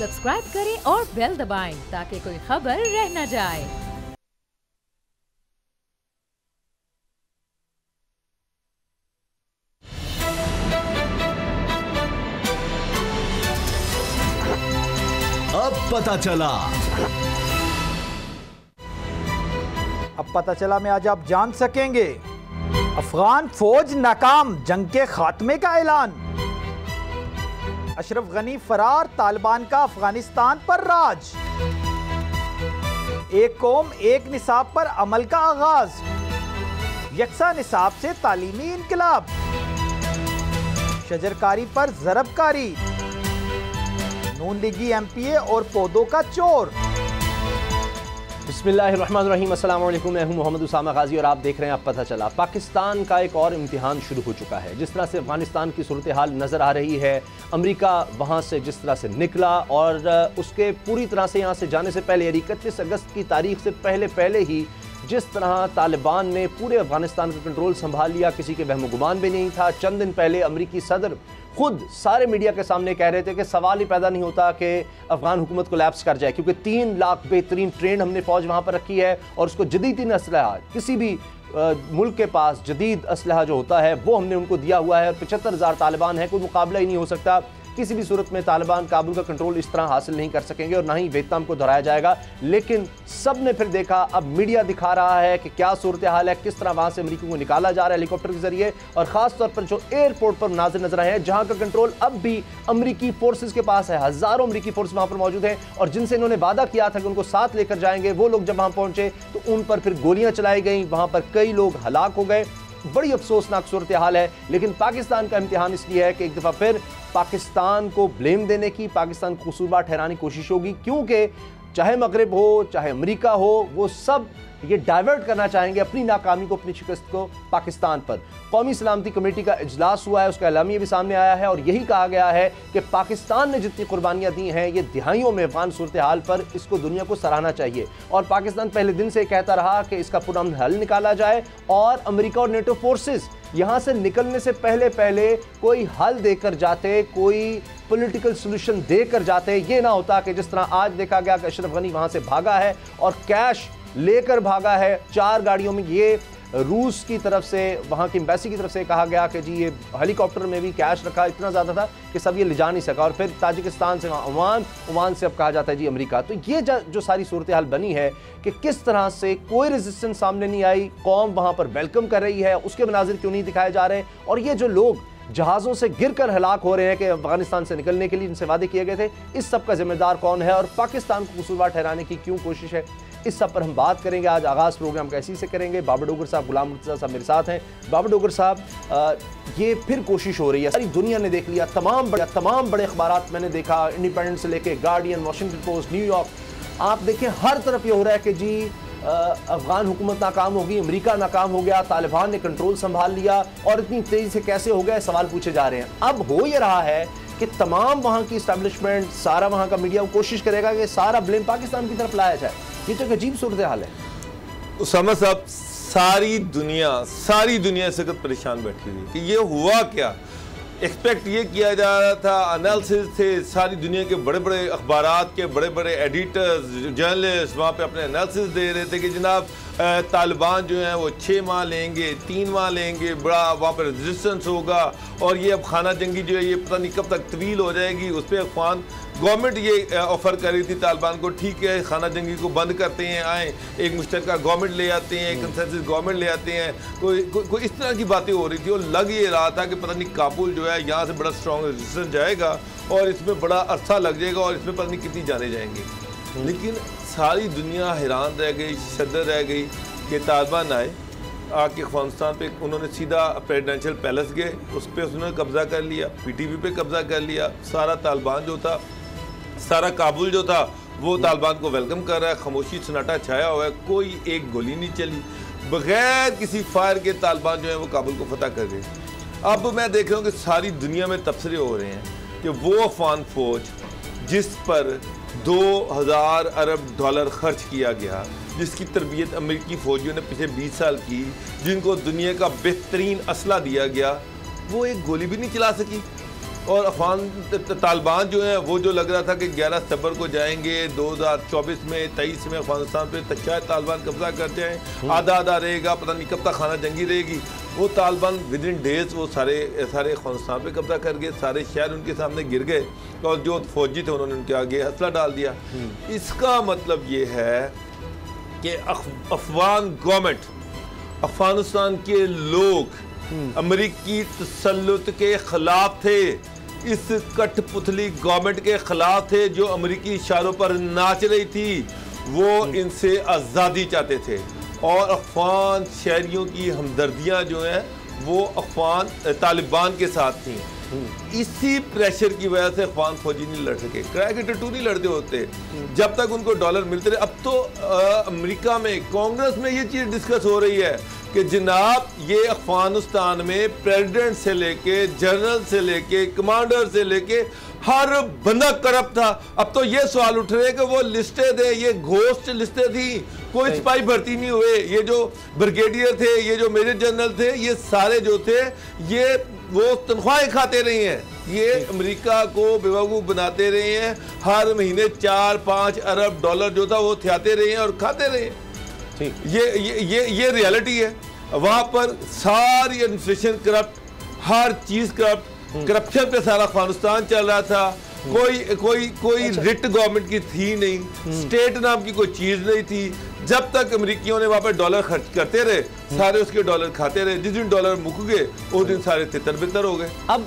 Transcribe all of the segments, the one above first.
Subscribe करें और bell दबाएं ताकि कोई खबर रह न जाए। अब पता चला में आज आप जान सकेंगे। अफगान फौज नाकाम, जंग के खात्मे का ऐलान। अशरफ गनी फरार, तालिबान का अफगानिस्तान पर राज। एक कौम एक निसाब पर अमल का आगाज। यकसा निसाब से तालीमी इनकलाब। शजरकारी पर जरबकारी। नून लीगी एमपीए और पौधों का चोर। बिस्मिल्लाहिर्रहमानिर्रहीम, अस्सलाम वालेकुम। मैं हूं मोहम्मद उसामा गाजी और आप देख रहे हैं अब पता चला। पाकिस्तान का एक और इम्तिहान शुरू हो चुका है। जिस तरह से अफगानिस्तान की सूरत हाल नज़र आ रही है, अमेरिका वहां से जिस तरह से निकला और उसके पूरी तरह से यहाँ से जाने से पहले 31 अगस्त की तारीख से पहले ही जिस तरह तालिबान ने पूरे अफगानिस्तान का कंट्रोल संभाल लिया, किसी के वहम गुमान भी नहीं था। चंद दिन पहले अमेरिकी सदर खुद सारे मीडिया के सामने कह रहे थे कि सवाल ही पैदा नहीं होता कि अफगान हुकूमत कोलैप्स कर जाए, क्योंकि 3 लाख बेहतरीन ट्रेंड हमने फौज वहाँ पर रखी है और उसको जदीद असलहा, किसी भी मुल्क के पास जदीद असलहा जो होता है वो हमने उनको दिया हुआ है। और 75,000 तालिबान है, कोई मुकाबला ही नहीं हो सकता। किसी भी सूरत में तालिबान काबुल का कंट्रोल इस तरह हासिल नहीं कर सकेंगे और ना ही वियतनाम को दोहराया जाएगा। लेकिन सब ने फिर देखा, अब मीडिया दिखा रहा है कि क्या सूरत हाल है, किस तरह वहां से अमेरिका को निकाला जा रहा है हेलीकॉप्टर के जरिए, और खास तौर पर जो एयरपोर्ट पर मुनाजिर नजर आए हैं जहां का कंट्रोल अब भी अमेरिकी फोर्सेज के पास है। हजारों अमेरिकी फोर्स वहां पर मौजूद हैं और जिनसे इन्होंने वादा किया था कि उनको साथ लेकर जाएंगे, वो लोग जब वहां पहुंचे तो उन पर फिर गोलियां चलाई गई, वहां पर कई लोग हलाक हो गए। बड़ी अफसोसनाक सूरत हाल है। लेकिन पाकिस्तान का इम्तिहान इसलिए है कि एक दफ़ा फिर पाकिस्तान को ब्लेम देने की, पाकिस्तान को कसूरवार ठहराने की कोशिश होगी, क्योंकि चाहे मगरिब हो चाहे अमेरिका हो, वो सब ये डाइवर्ट करना चाहेंगे अपनी नाकामी को, अपनी शिकस्त को पाकिस्तान पर। कौमी सलामती कमेटी का इजलास हुआ है, उसका एलामिया भी सामने आया है और यही कहा गया है कि पाकिस्तान ने जितनी कुर्बानियां दी हैं ये दिहाइयों में अफगान सूरत हाल पर, इसको दुनिया को सराहना चाहिए। और पाकिस्तान पहले दिन से कहता रहा कि इसका पुरअमन हल निकाला जाए और अमेरिका और नेटो फोर्सेस यहाँ से निकलने से पहले कोई हल देकर जाते, कोई पॉलिटिकल सोल्यूशन देकर जाते। ये ना होता कि जिस तरह आज देखा गया कि अशरफ गनी वहाँ से भागा है और कैश लेकर भागा है 4 गाड़ियों में। ये रूस की तरफ से, वहाँ की एम्बेसी की तरफ से कहा गया कि जी ये हेलीकॉप्टर में भी कैश रखा इतना ज़्यादा था कि सब ये ले जा नहीं सका। और फिर ताजिकिस्तान से ओमान से अब कहा जाता है जी अमेरिका। तो ये जो सारी सूरत हाल बनी है कि किस तरह से कोई रेजिस्टेंस सामने नहीं आई, कौम वहाँ पर वेलकम कर रही है, उसके मनाजिर क्यों नहीं दिखाए जा रहे, और ये जो लोग जहाज़ों से गिरकर हलाक हो रहे हैं कि अफगानिस्तान से निकलने के लिए इनसे वादे किए गए थे, इस सब का जिम्मेदार कौन है और पाकिस्तान को कसूरवार ठहराने की क्यों कोशिश है, इस सब पर हम बात करेंगे। आज आगाज़ प्रोग्राम का इसी से करेंगे। बाबर डोगर साहब, गुलाम मुर्तज़ा साहब मेरे साथ हैं। बाबर डोगर साहब, ये फिर कोशिश हो रही है, सारी दुनिया ने देख लिया, तमाम बड़े अखबार मैंने देखा, इंडिपेंडेंट से लेके गार्डियन, वाशिंगटन पोस्ट, न्यूयॉर्क, आप देखें हर तरफ ये हो रहा है कि जी अफगान हुकूमत नाकाम होगी, अमेरिका नाकाम हो गया, तालिबान ने कंट्रोल संभाल लिया, और इतनी तेजी से कैसे हो गए सवाल पूछे जा रहे हैं। अब हो ये रहा है कि तमाम वहाँ की इस्टेब्लिशमेंट, सारा वहाँ का मीडिया कोशिश करेगा कि सारा ब्लेम पाकिस्तान की तरफ लाया जाए। ये तो एक अजीब सूरत हाल है। उसामा साहब, सारी दुनिया इस वक्त परेशान बैठी हुई कि ये हुआ क्या। एक्सपेक्ट ये किया जा रहा था, एनालिसिस थे, सारी दुनिया के बड़े बड़े अखबारात के बड़े बड़े एडिटर्स, जर्नलिस्ट वहाँ पे अपने एनालिसिस दे रहे थे कि जनाब तालिबान जो है वो 6 माह लेंगे, 3 माह लेंगे, बड़ा वहाँ पर रेजिस्टेंस होगा और ये अब खाना जंगी जो है ये पता नहीं कब तक तवील हो जाएगी। उस पर अफगान गवर्नमेंट ये ऑफ़र कर रही थी तालिबान को, ठीक है खाना जंगी को बंद करते हैं, आए एक मुश्तरका गवर्नमेंट ले आते हैं, एक कंसेंसस गवर्नमेंट ले आते हैं, कोई इस तरह की बातें हो रही थी। और लग ये रहा था कि पता नहीं काबुल जो है यहाँ से बड़ा स्ट्रॉन्ग रेजिस्टेंस जाएगा और इसमें बड़ा अरसा लग जाएगा और इसमें पता नहीं कितनी जाने जाएंगी। लेकिन सारी दुनिया हैरान रह गई, शद्दत रह गई कि तालिबान आए, आके अफगानिस्तान पे उन्होंने सीधा प्रेसिडेंशियल पैलेस गए, उस पर उन्होंने कब्ज़ा कर लिया, PTV पे कब्ज़ा कर लिया। सारा तालिबान जो था, सारा काबुल जो था वो तालिबान को वेलकम कर रहा है, खामोशी सन्नाटा छाया हुआ है, कोई एक गोली नहीं चली, बगैर किसी फायर के तालिबान जो है वो काबुल को फतह कर गए। अब मैं देख रहा हूँ कि सारी दुनिया में तबसरे हो रहे हैं कि वो अफगान फौज जिस पर 2000 अरब डॉलर खर्च किया गया, जिसकी तरबियत अमेरिकी फ़ौजियों ने पिछले 20 साल की, जिनको दुनिया का बेहतरीन असला दिया गया, वो एक गोली भी नहीं चला सकी। और अफगान तालिबान जो है वो जो लग रहा था कि 11 सितंबर को जाएंगे 2024 में 23 में अफगानिस्तान पे शायद तालिबान कब्जा कर जाएँ, आधा आधा रहेगा, पता नहीं कब तक खाना जंगी रहेगी, वो तालिबान विद इन डेज वो सारे अफगानिस्तान पे कब्जा कर गए, सारे शहर उनके सामने गिर गए और जो फौजी थे उन्होंने उनके आगे हौसला डाल दिया। इसका मतलब ये है कि अफगान गवर्नमेंट, अफगानिस्तान के लोग अमेरिकी तसल्लुत के खिलाफ थे, इस कठपुतली गवर्नमेंट के खिलाफ थे जो अमेरिकी इशारों पर नाच रही थी। वो इनसे आज़ादी चाहते थे और अफगान शहरियों की हमदर्दियां जो हैं वो अफगान तालिबान के साथ थी। इसी प्रेशर की वजह से अफगान फौजी नहीं लड़ सके, किराए के टटू नहीं लड़ते होते जब तक उनको डॉलर मिलते रहे। अब तो अमेरिका में कांग्रेस में ये चीज़ डिस्कस हो रही है कि जनाब ये अफगानिस्तान में प्रेसिडेंट से लेके जनरल से लेके कमांडर से लेके हर बंदा करप्ट था। अब तो ये सवाल उठ रहे हैं कि वो लिस्टें थे, ये घोस्ट लिस्टें थी, कोई सिपाही भर्ती नहीं हुए, ये जो ब्रिगेडियर थे, ये जो मेजर जनरल थे, ये सारे जो थे ये वो तनख्वाहें खाते रहे हैं, ये अमेरिका को बेवकूफ़ बनाते रहे हैं, हर महीने 4-5 अरब डॉलर जो था वो थे रहे हैं और खाते रहे हैं। ये रियलिटी है। वहाँ पर सारी एडमिनिस्ट्रेशन करप्ट, हर चीज़ करप्ट, करप्शन पे सारा अफगानिस्तान चल रहा था। कोई रिट गवर्नमेंट की थी नहीं, स्टेट नाम की कोई चीज़ नहीं थी। जब तक अमेरिकियों ने वहाँ पर डॉलर खर्च करते रहे, सारे उसके डॉलर खाते रहे, जिस दिन डॉलर मुक गए उस दिन सारे तितर बितर हो गए। अब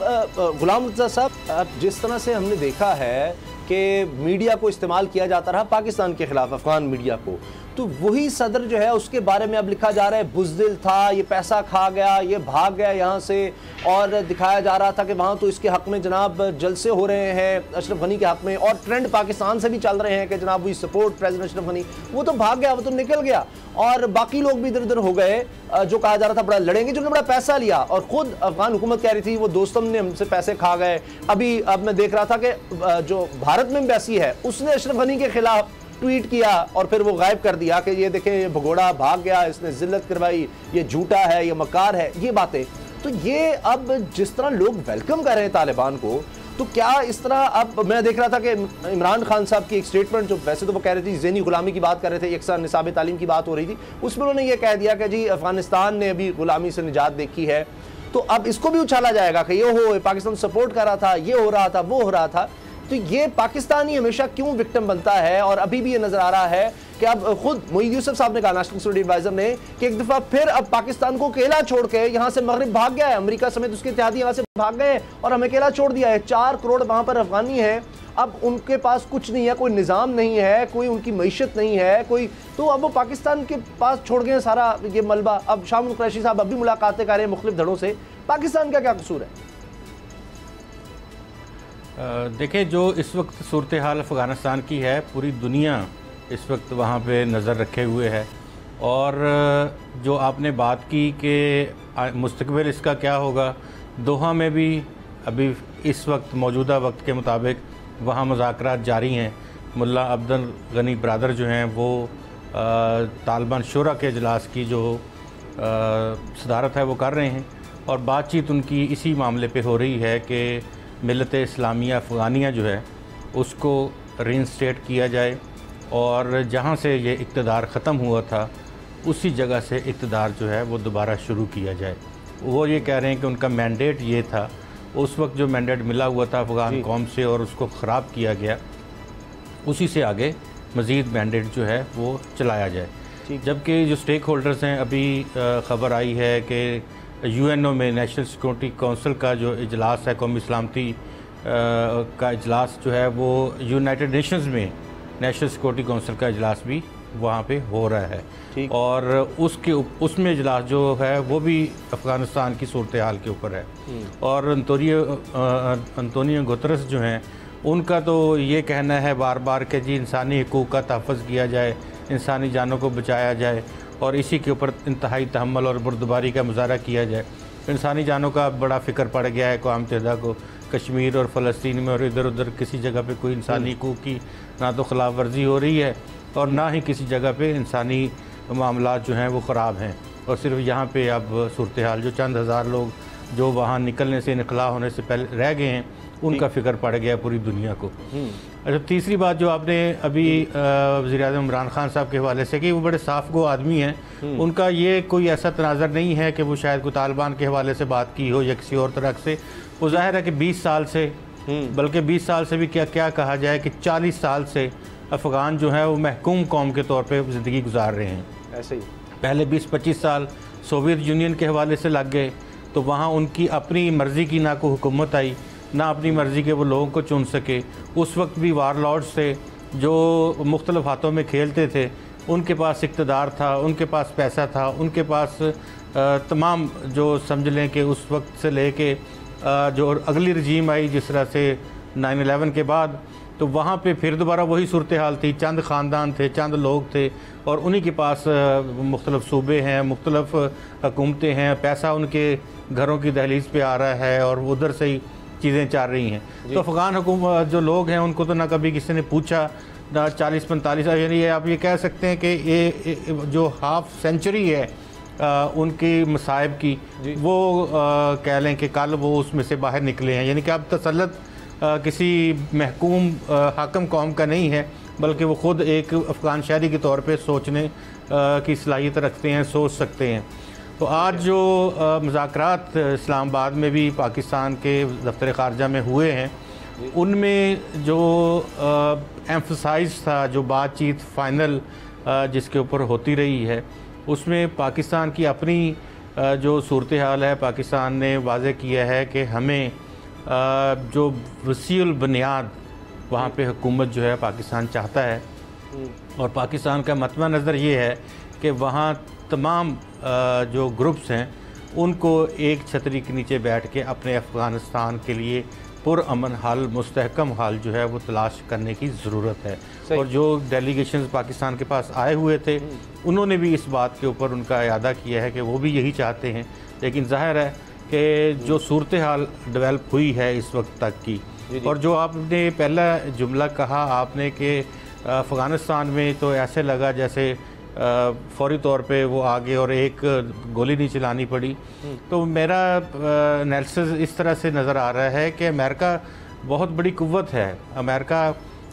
गुलाम मुर्तज़ा साहब, जिस तरह से हमने देखा है कि मीडिया को इस्तेमाल किया जाता रहा पाकिस्तान के खिलाफ, अफगान मीडिया को, तो वही सदर जो है उसके बारे में अब लिखा जा रहा है बुज़दिल था, ये पैसा खा गया, ये भाग गया यहाँ से, और दिखाया जा रहा था कि वहाँ तो इसके हक़ में जनाब जलसे हो रहे हैं अशरफ गनी के हक़ में, और ट्रेंड पाकिस्तान से भी चल रहे हैं कि जनाब we support president Ashraf Ghani. वो तो भाग गया, वो तो निकल गया, और बाकी लोग भी इधर उधर हो गए। जो कहा जा रहा था बड़ा लड़ेंगे, जिन्होंने बड़ा पैसा लिया, और ख़ुद अफगान हुकूमत कह रही थी वो दोस्तम ने हमसे पैसे खा गए। अब मैं देख रहा था कि जो भारत में एम्बेसी है उसने अशरफ गनी के खिलाफ ट्वीट किया और फिर वो गायब कर दिया कि ये देखें ये भगोड़ा भाग गया, इसने जिल्लत करवाई, ये झूठा है, ये मकार है, ये बातें। तो ये अब जिस तरह लोग वेलकम कर रहे हैं तालिबान को, तो क्या इस तरह, अब मैं देख रहा था कि इमरान खान साहब की एक स्टेटमेंट, जो वैसे तो वो कह रहे थे ज़हनी गुलामी की बात कर रहे थे, यकसा निसाब तालीम की बात हो रही थी, उसमें उन्होंने ये कह दिया कि जी अफगानिस्तान ने अभी गुलामी से निजात देखी है। तो अब इसको भी उछाला जाएगा कि ये हो पाकिस्तान सपोर्ट कर रहा था, ये हो रहा था, वो हो रहा था। तो ये पाकिस्तानी हमेशा क्यों विक्टिम बनता है? और अभी भी ये नजर आ रहा है कि अब खुद मोईद यूसुफ साहब ने कहा, नेशनल सिक्योरिटी एडवाइजर ने, कि एक दफा फिर अब पाकिस्तान को अकेला छोड़ के यहाँ से मगरिब भाग गया है, अमेरिका समेत उसके इत्तेहादी यहाँ से भाग गए और हमें अकेला छोड़ दिया है। 4 करोड़ वहाँ पर अफगानी है, अब उनके पास कुछ नहीं है, कोई निज़ाम नहीं है, कोई उनकी मईशत नहीं है, कोई, तो अब वो पाकिस्तान के पास छोड़ गए सारा ये मलबा। अब शामुल कुरैशी साहब अब भी मुलाकातें कर रहे हैं मुख्तलिफ धड़ों से, पाकिस्तान का क्या कसूर है? देखिए, जो इस वक्त सूरत हाल अफ़गानिस्तान की है, पूरी दुनिया इस वक्त वहाँ पे नज़र रखे हुए है। और जो आपने बात की कि मुस्तक़बिल इसका क्या होगा, दोहा में भी अभी इस वक्त मौजूदा वक्त के मुताबिक वहाँ मुज़ाकरात जारी हैं। मुल्ला अब्दुल गनी ब्रदर जो हैं वो तालिबान शुरा के इजलास की जो सदारत है वो कर रहे हैं, और बातचीत उनकी इसी मामले पे हो रही है कि मिलत इस्लामिया अफ़गानिया जो है उसको रीइंस्टेट किया जाए, और जहाँ से ये इक़्तिदार ख़त्म हुआ था उसी जगह से इक़्तिदार जो है वो दोबारा शुरू किया जाए। वो ये कह रहे हैं कि उनका मैंडेट ये था, उस वक्त जो मैंडेट मिला हुआ था अफ़गान कौम से और उसको ख़राब किया गया, उसी से आगे मज़ीद मैंडेट जो है वो चलाया जाए। जबकि जो स्टेक होल्डर्स हैं, अभी ख़बर आई है कि यूएनओ में नेशनल सिक्योरिटी काउंसिल का जो इजलास है, कौमी सलामती का इजलास जो है वो यूनाइटेड नेशंस में नेशनल सिक्योरिटी काउंसिल का इजलास भी वहाँ पे हो रहा है, और उसमें इजलास जो है वो भी अफ़गानिस्तान की सूरत हाल के ऊपर है। और अंतोनियो गुतरस जो हैं उनका तो ये कहना है बार बार कि जी इंसानी हकूक़ का तहफ़्फ़ुज़ किया जाए, इंसानी जानों को बचाया जाए, और इसी के ऊपर इंतहाई तहम्मुल और बुर्दबारी का मुज़ाहरा किया जाए। इंसानी जानों का बड़ा फ़िक्र पड़ गया है अक़वाम मुत्तहिदा को, कश्मीर और फ़लस्तीन में और इधर उधर किसी जगह पे कोई इंसानी हकूक़ की ना तो ख़िलाफ़ वर्जी हो रही है और ना ही किसी जगह पे इंसानी मामलात जो हैं वो ख़राब हैं। और सिर्फ यहाँ पे अब सूरत हाल जो चंद हज़ार लोग जो वहाँ निकलने से, इनखला होने से पहले रह गए हैं, उनका फिक्र पड़ गया पूरी दुनिया को। अच्छा, तीसरी बात जो आपने अभी वज़ीर-ए-आज़म इमरान खान साहब के हवाले से कि वो बड़े साफ गो आदमी हैं, उनका ये कोई ऐसा तनाज़र नहीं है कि वो शायद कोई तालिबान के हवाले से बात की हो या किसी और तरह से। वो ज़ाहिर है कि 20 साल से, बल्कि 20 साल से भी क्या कहा जाए कि 40 साल से अफ़गान जो है वो महकूम कौम के तौर पर ज़िंदगी गुजार रहे हैं। ऐसे ही पहले 20-25 साल सोवियत यूनियन के हवाले से लग गए, तो वहाँ उनकी अपनी मर्ज़ी की ना कोई हुकूमत आई, ना अपनी मर्ज़ी के वो लोगों को चुन सके। उस वक्त भी वार लॉर्ड्स थे जो मुख्तलिफ़ हाथों में खेलते थे, उनके पास इक़्तिदार था, उनके पास पैसा था, उनके पास तमाम जो समझ लें कि उस वक्त से ले कर जो अगली रजीम आई जिस तरह से 9/11 के बाद, तो वहाँ पे फिर दोबारा वही सूरत हाल थी। चंद ख़ानदान थे, चंद लोग थे, और उन्हीं के पास मुख्तलिफ़ सूबे हैं, मुख्तलिफ़ हुकूमतें हैं, पैसा उनके घरों की दहलीज़ पे आ रहा है और उधर से ही चीज़ें चल रही हैं। तो अफ़गान हुकूमत जो लोग हैं उनको तो ना कभी किसी ने पूछा, ना 40-45, यानी आप ये कह सकते हैं कि ये जो हाफ सेंचुरी है उनकी मसाइब की, वो कह लें कि कल वो उसमें से बाहर निकले हैं। यानी कि अब तसल्लुत किसी महकूम हाकम कौम का नहीं है, बल्कि वो ख़ुद एक अफ़गान शहरी के तौर पे सोचने की सलाहियत रखते हैं, सोच सकते हैं। तो आज जो मुज़ाकरात इस्लामाबाद में भी पाकिस्तान के दफ्तर ख़ारजा में हुए हैं, उनमें जो एम्फसाइज था, जो बातचीत फ़ाइनल जिसके ऊपर होती रही है, उसमें पाकिस्तान की अपनी जो सूरत हाल है, पाकिस्तान ने वाज़े किया है कि हमें जो वसीउल बुनियाद वहाँ पे हुकूमत जो है पाकिस्तान चाहता है, और पाकिस्तान का मतवा नज़र ये है कि वहाँ तमाम जो ग्रुप्स हैं उनको एक छतरी के नीचे बैठ के अपने अफ़गानिस्तान के लिए पुरअमन हाल, मुस्तहकम हाल जो है वो तलाश करने की ज़रूरत है। और जो डेलीगेशंस पाकिस्तान के पास आए हुए थे, उन्होंने भी इस बात के ऊपर उनका इरादा किया है कि वो भी यही चाहते हैं। लेकिन ज़ाहिर है कि जो सूरत हाल डेवलप हुई है इस वक्त तक की, और जो आपने पहला जुमला कहा आपने कि अफ़गानिस्तान में तो ऐसे लगा जैसे फौरी तौर पे वो आगे और एक गोली नहीं चलानी पड़ी, तो मेरा एनालिसिस इस तरह से नज़र आ रहा है कि अमेरिका बहुत बड़ी कुव्वत है। अमेरिका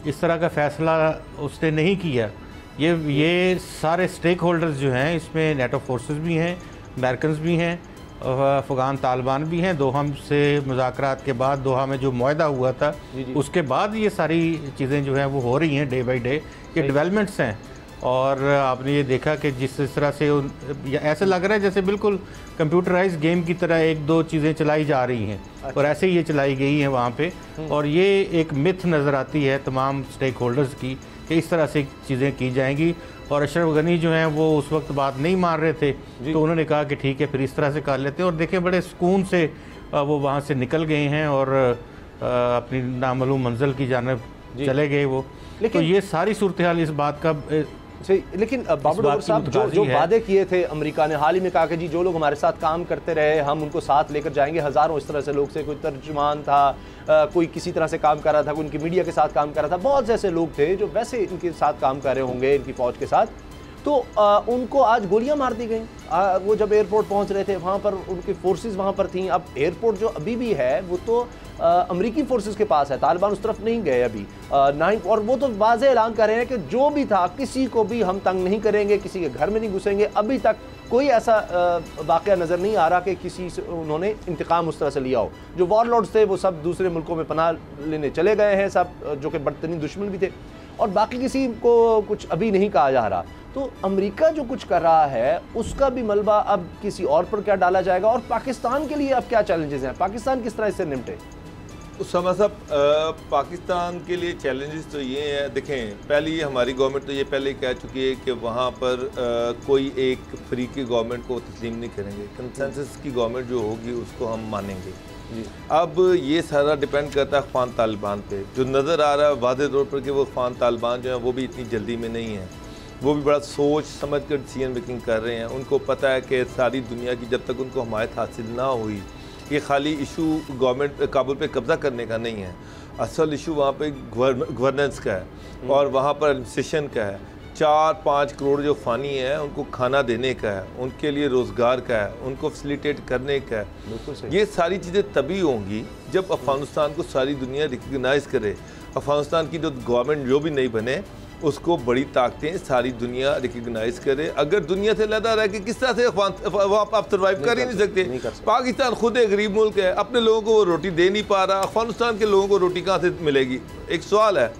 इस तरह का फ़ैसला उसने नहीं किया। ये सारे स्टेक होल्डर्स जो हैं, इसमें नेटो फोर्सेस भी हैं, अमेरिकन भी हैं, अफ़गान तालिबान भी हैं। दोहा से मुज़ाकरात के बाद, दोहा में जो मुआहदा हुआ था उसके बाद ये सारी चीज़ें जो हैं वो हो रही हैं डे बाई डे, ये डेवलपमेंट्स हैं। और आपने ये देखा कि जिस तरह से ऐसा लग रहा है जैसे बिल्कुल कंप्यूटराइज गेम की तरह एक दो चीज़ें चलाई जा रही हैं, और ऐसे ही ये चलाई गई हैं वहाँ पे। और ये एक मिथ नज़र आती है तमाम स्टेक होल्डर्स की कि इस तरह से चीज़ें की जाएंगी। और अशरफ गनी जो हैं वो उस वक्त बात नहीं मान रहे थे, तो उन्होंने कहा कि ठीक है फिर इस तरह से कर लेते हैं। और देखें बड़े सुकून से वो वहाँ से निकल गए हैं और अपनी नामालूम मंजिल की जानब चले गए वो। तो ये सारी सूरत हाल इस बात का सही। लेकिन बाबर डोगर साहब, जो वादे किए थे अमेरिका ने, हाल ही में कहा कि जी जो लोग हमारे साथ काम करते रहे हम उनको साथ लेकर जाएंगे। हज़ारों इस तरह से लोग से, कोई तर्जुमान था, कोई किसी तरह से काम कर रहा था, कोई उनकी मीडिया के साथ काम कर रहा था, बहुत से ऐसे लोग थे जो वैसे इनके साथ काम कर रहे होंगे इनकी फ़ौज के साथ। तो उनको आज गोलियां मार दी गई। वो जब एयरपोर्ट पहुंच रहे थे वहाँ पर उनकी फोर्सेस वहाँ पर थीं। अब एयरपोर्ट जो अभी भी है वो तो अमेरिकी फोर्सेस के पास है, तालिबान उस तरफ नहीं गए अभी नहीं। और वो तो वाज़े ऐलान कर रहे हैं कि जो भी था किसी को भी हम तंग नहीं करेंगे, किसी के घर में नहीं घुसेंगे। अभी तक कोई ऐसा वाक़या नज़र नहीं आ रहा कि किसी से उन्होंने इंतकाम उस तरह से लिया हो। जो वॉरलॉर्ड्स थे वो सब दूसरे मुल्कों में पनाह लेने चले गए हैं, सब जो कि बदतरीन दुश्मन भी थे, और बाकी किसी को कुछ अभी नहीं कहा जा रहा। तो अमेरिका जो कुछ कर रहा है उसका भी मलबा अब किसी और पर क्या डाला जाएगा, और पाकिस्तान के लिए अब क्या चैलेंजेस हैं, पाकिस्तान किस तरह इससे निपटे? उसामा साहब, पाकिस्तान के लिए चैलेंजेस तो ये हैं, देखें पहली हमारी गवर्नमेंट तो ये पहले ही कह चुकी है कि वहाँ पर कोई एक फ्री की गवर्नमेंट को तस्लीम नहीं करेंगे। कंसेंसस की गवर्नमेंट जो होगी उसको हम मानेंगे। अब ये सारा डिपेंड करता है अफ़गान तालिबान पे। जो नज़र आ रहा है वाज़े तौर पर कि वो अफ़गान तालिबान जो है वो भी इतनी जल्दी में नहीं है, वो भी बड़ा सोच समझ कर डिसीजन मेकिंग कर रहे हैं। उनको पता है कि सारी दुनिया की जब तक उनको हमायत हासिल ना हुई, ये खाली इशू गवर्नमेंट काबुल पे कब्ज़ा करने का नहीं है, असल इशू वहाँ पे गवर्नेंस का है और वहाँ पर एडमिनिस्ट्रेशन का है। 4-5 करोड़ जो फ़ानी हैं उनको खाना देने का है, उनके लिए रोज़गार का है, उनको फैसिलिटेट करने का है। ये सारी चीज़ें तभी होंगी जब अफ़गानिस्तान को सारी दुनिया रिकग्नाइज़ करे। अफ़गानिस्तान की जो गवर्नमेंट जो भी नहीं बने उसको बड़ी ताकतें सारी दुनिया रिकग्नाइज करे। अगर दुनिया से लदा रह के किस तरह से आप सर्वाइव कर ही नहीं सकते। पाकिस्तान खुद एक गरीब मुल्क है, अपने लोगों को वो रोटी दे नहीं पा रहा, अफगानिस्तान के लोगों को रोटी कहाँ से मिलेगी? एक सवाल है।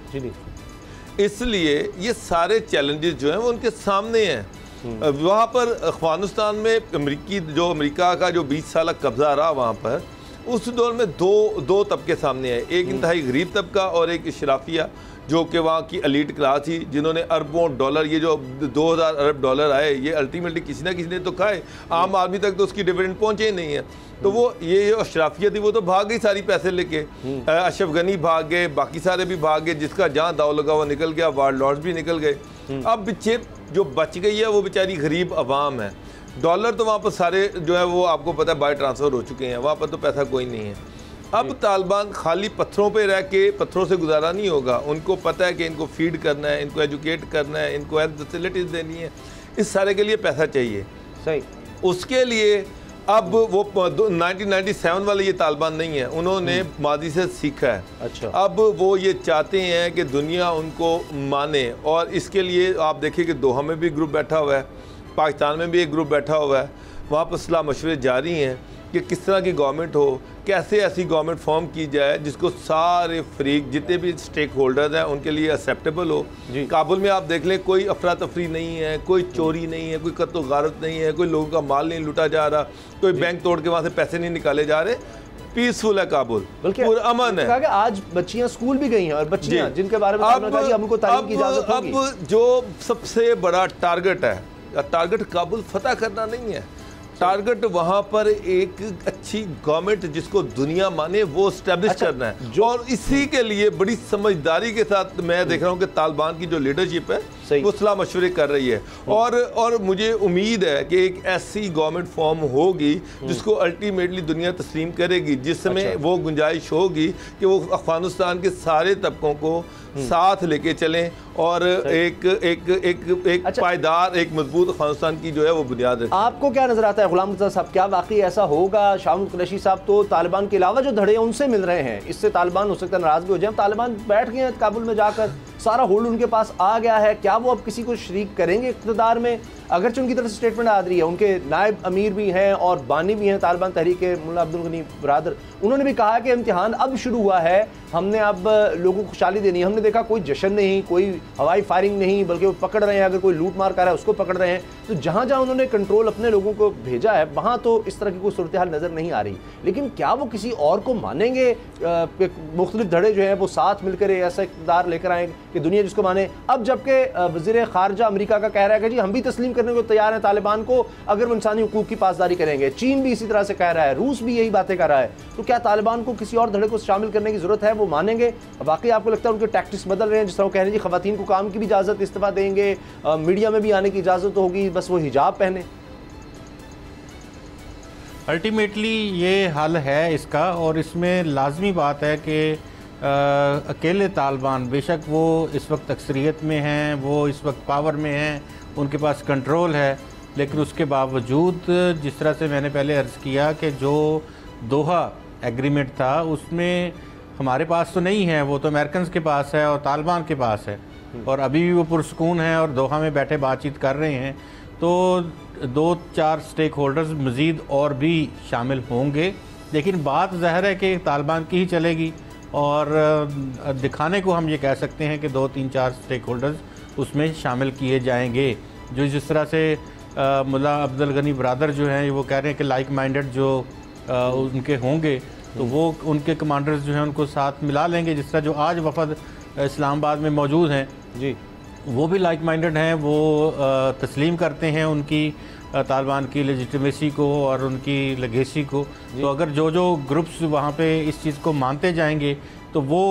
इसलिए ये सारे चैलेंजेस जो हैं वो उनके सामने हैं। वहाँ पर अफगानिस्तान में अमेरिका का जो 20 साल कब्जा रहा वहाँ पर, उस दौर में दो तबके सामने आए, एक इंतहाई गरीब तबका और एक इशराफिया जो कि वहाँ की एलीट क्लास थी, जिन्होंने अरबों डॉलर, ये जो 2000 अरब डॉलर आए, ये अल्टीमेटली किसी ना किसी ने तो खाए, आम आदमी तक तो उसकी डिविडेंड पहुँचे ही नहीं है। तो वो ये अशराफिया थी, वो तो भाग गई सारी पैसे लेके। अशरफ गनी भाग गए, बाकी सारे भी भाग गए, जिसका जहाँ दाव लगा हुआ निकल गया, वार लॉर्ड्स भी निकल गए। अब पीछे जो बच गई है वो बेचारी गरीब अवाम है। डॉलर तो वहाँ पर सारे जो है वो आपको पता है बाय ट्रांसफ़र हो चुके हैं, वहाँ पर तो पैसा कोई नहीं है। अब तालिबान खाली पत्थरों पे रह के पत्थरों से गुजारा नहीं होगा, उनको पता है कि इनको फीड करना है, इनको एजुकेट करना है, इनको हेल्थ फैसिलिटीज़ देनी है, इस सारे के लिए पैसा चाहिए। सही। उसके लिए अब वो 1997 वाले ये तालिबान नहीं है, उन्होंने माजी से सीखा है। अच्छा। अब वो ये चाहते हैं कि दुनिया उनको माने, और इसके लिए आप देखिए कि दोहा में भी ग्रुप बैठा हुआ है, पाकिस्तान में भी एक ग्रुप बैठा हुआ है, वहाँ पर सलाह मशवरे जारी हैं कि किस तरह की गवर्नमेंट हो, कैसे ऐसी गवर्नमेंट फॉर्म की जाए जिसको सारे फरीक जितने भी स्टेक होल्डर्स हैं उनके लिए एक्सेप्टेबल हो। काबुल में आप देख लें, कोई अफरा तफरी नहीं है, कोई चोरी नहीं है, कोई कत्ल गारत नहीं है, कोई लोगों का माल नहीं लूटा जा रहा, कोई बैंक तोड़ के वहाँ से पैसे नहीं निकाले जा रहे, पीसफुल है काबुल, बल्कि अमन है। कि आज बच्चियां स्कूल भी गई हैं, और बच्चियां जिनके बारे में उनको तालीम की इजाजत होगी। अब जो सबसे बड़ा टारगेट है, टारगेट काबुल फतह करना नहीं है, टारगेट वहां पर एक अच्छी गवर्नमेंट जिसको दुनिया माने वो स्टैब्लिश करना है। और इसी के लिए बड़ी समझदारी के साथ मैं देख रहा हूं कि तालिबान की जो लीडरशिप है वो सलाह मशवरे कर रही है। और मुझे उम्मीद है कि एक ऐसी गवर्नमेंट फॉर्म होगी जिसको अल्टीमेटली दुनिया तस्लीम करेगी, जिसमें वो गुंजाइश होगी कि वो अफगानिस्तान के सारे तबकों को साथ लेके चलें और एक पायदार, एक मजबूत अफगानिस्तान की जो है वो बुनियाद रखें। आपको क्या नजर आता है गुलाम मुर्तज़ा साहब, क्या वाकई ऐसा होगा? शाह महमूद कुरैशी साहब तो तालिबान के अलावा जो धड़े हैं उनसे मिल रहे हैं, इससे तालिबान हो सकता है नाराज भी हो जाए। तालिबान बैठ गए हैं काबुल में जाकर, सारा होल्ड उनके पास आ गया है, क्या वो अब किसी को शरीक करेंगे इक़्तिदार में? अगरचे उनकी तरफ से स्टेटमेंट आ रही है, उनके नायब अमीर भी हैं और बानी भी हैं तालिबान तहरीक के, मुल्ला अब्दुल गनी बरादर, उन्होंने भी कहा कि इम्तिहान अब शुरू हुआ है, हमने अब लोगों को खुशहाली देनी है। हमने देखा कोई जश्न नहीं, कोई हवाई फायरिंग नहीं, बल्कि वो पकड़ रहे हैं, अगर कोई लूट मार कर रहा है उसको पकड़ रहे हैं। तो जहाँ जहाँ उन्होंने कंट्रोल अपने लोगों को भेजा है वहाँ तो इस तरह की कोई सूरत हाल नज़र नहीं आ रही। लेकिन क्या वो किसी और को मानेंगे? मुख्तलिफ धड़े जो हैं वो साथ मिलकर ऐसा इक़्तिदार लेकर आएँ कि दुनिया जिसको माने। अब जबकि वज़ीर ख़ारजा अमेरिका का कह रहा है कि जी हम भी तस्लीम करने को तैयार हैं तालिबान को, अगर वो इंसानी हुकूक की पासदारी करेंगे। चीन भी इसी तरह से कह रहा है, रूस भी यही बातें कर रहा है। तो क्या तालिबान को किसी और धड़े को शामिल करने की ज़रूरत है? वो मानेंगे? बाकी आपको लगता है उनके टैक्टिक्स बदल रहे हैं? जिस तरह वो कह रहे हैं जी ख़वातीन को काम की भी इजाज़त, इस्तीफ़ा देंगे, मीडिया में भी आने की इजाज़त होगी, बस वो हिजाब पहने। अल्टीमेटली ये हल है इसका, और इसमें लाजमी बात है कि अकेले तालिबान, बेशक वो इस वक्त अक्सरियत में हैं, वो इस वक्त पावर में हैं, उनके पास कंट्रोल है, लेकिन उसके बावजूद जिस तरह से मैंने पहले अर्ज़ किया कि जो दोहा एग्रीमेंट था उसमें हमारे पास तो नहीं है, वो तो अमेरिकन के पास है और तालिबान के पास है, और अभी भी वो पुरसकून हैं और दोहा में बैठे बातचीत कर रहे हैं। तो 2-4 स्टेक होल्डर्स मज़ीद और भी शामिल होंगे, लेकिन बात ज़ाहिर है कि तालिबान की ही चलेगी। और दिखाने को हम ये कह सकते हैं कि 2-3-4 स्टेक होल्डर्स उसमें शामिल किए जाएंगे, जो जिस तरह से मुल्ला अब्दुल गनी बरादर जो हैं वो कह रहे हैं कि लाइक माइंडेड जो उनके होंगे तो वो उनके कमांडर्स जो हैं उनको साथ मिला लेंगे। जिस तरह जो आज वफद इस्लामाबाद में मौजूद हैं जी, वो भी लाइक माइंडेड हैं, वो तस्लीम करते हैं उनकी तालिबान की लेजिटिमेसी को और उनकी लेगेसी को। तो अगर जो जो ग्रुप्स वहाँ पे इस चीज़ को मानते जाएंगे तो वो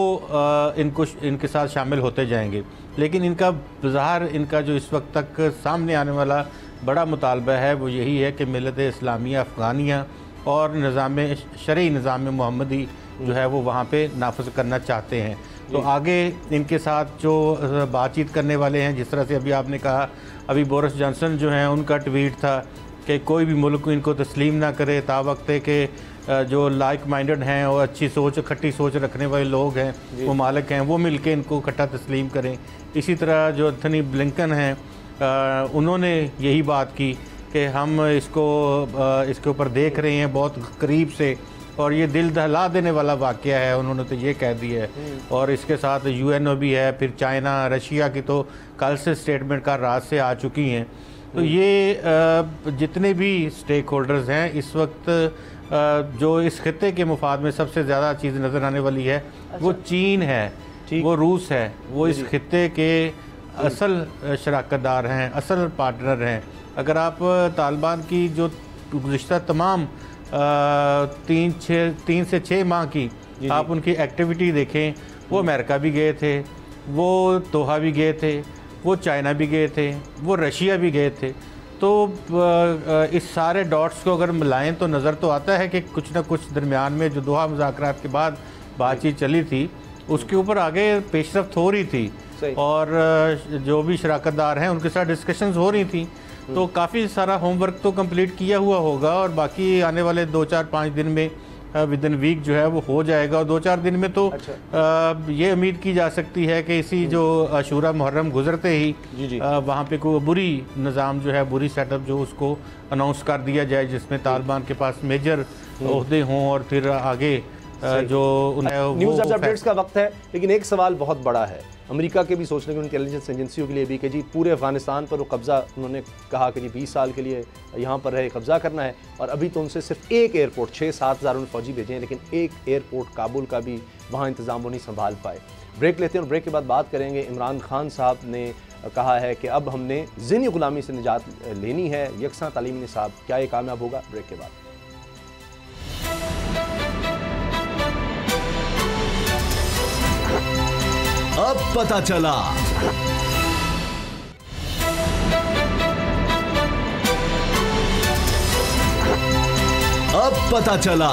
इनके साथ शामिल होते जाएंगे। लेकिन इनका बज़ाहिर इनका जो इस वक्त तक सामने आने वाला बड़ा मुतालबा है वो यही है कि मिलत इस्लामिया अफ़गानिया और निज़ाम शरई निज़ाम मोहम्मदी जो है वो वहाँ पे नाफिज़ करना चाहते हैं। तो आगे इनके साथ जो बातचीत करने वाले हैं, जिस तरह से अभी आपने कहा, अभी बोरिस जॉनसन जो हैं उनका ट्वीट था कि कोई भी मुल्क इनको तस्लीम ना करे, तावक्ते के जो लाइक माइंडेड हैं और अच्छी सोच, खट्टी सोच रखने वाले लोग हैं, ममालिक हैं, वो मिलके इनको इकट्ठा तस्लीम करें। इसी तरह जो एंथनी ब्लिंकन हैं, उन्होंने यही बात की कि हम इसके ऊपर देख रहे हैं बहुत करीब से, और ये दिल दहला देने वाला वाक़या है, उन्होंने तो ये कह दिया है। और इसके साथ यूएनओ भी है, फिर चाइना, रशिया की तो कल से स्टेटमेंट का राज से आ चुकी हैं। तो ये जितने भी स्टेक होल्डर्स हैं इस वक्त, जो इस खित्ते के मुफाद में सबसे ज़्यादा चीज़ नज़र आने वाली है वो चीन है, वो रूस है, वो इस खित्ते के असल शराकतदार हैं, असल पार्टनर हैं। अगर आप तालिबान की जो गुज़िश्ता तमाम 3 से 6 माह की आप उनकी एक्टिविटी देखें, वो अमेरिका भी गए थे, वो दोहा भी गए थे, वो चाइना भी गए थे, वो रशिया भी गए थे। तो इस सारे डॉट्स को अगर मिलाएं तो नज़र तो आता है कि कुछ ना कुछ दरमियान में जो दोहा मुज़ाकरात के बाद बातचीत चली थी उसके ऊपर आगे पेशरफ्त हो रही थी, और जो भी शराकतदार हैं उनके साथ डिस्कशंस हो रही थी। तो काफ़ी सारा होमवर्क तो कंप्लीट किया हुआ होगा, और बाकी आने वाले 2-4-5 दिन में विद इन वीक जो है वो हो जाएगा। और 2-4 दिन में तो ये उम्मीद की जा सकती है कि इसी जो अशूरा मुहर्रम गुजरते ही वहाँ पे कोई बुरी निज़ाम जो है, बुरी सेटअप जो उसको अनाउंस कर दिया जाए, जिसमें तालिबान के पास मेजर ओहदे हों, और फिर आगे जो न्यूज़ अपडेट्स का वक्त है। लेकिन एक सवाल बहुत बड़ा है, अमेरिका के भी सोचने की, इंटेलिजेंस एजेंसियों के लिए भी, कि जी पूरे अफगानिस्तान पर वो कब्ज़ा, उन्होंने कहा कि जी 20 साल के लिए यहाँ पर रहे कब्ज़ा करना है, और अभी तो उनसे सिर्फ एक एयरपोर्ट, 6-7 हज़ार उन्होंने फ़ौजी भेजे हैं, लेकिन एक एयरपोर्ट काबुल का भी वहाँ इंतज़ाम वो नहीं संभाल पाए। ब्रेक लेते हैं और ब्रेक के बाद बात करेंगे। इमरान खान साहब ने कहा है कि अब हमने ज़हनी ग़ुलामी से निजात लेनी है, यकसा तालीमी निसाब, क्या ये कामयाब होगा? ब्रेक के बाद। अब पता चला। अब पता चला।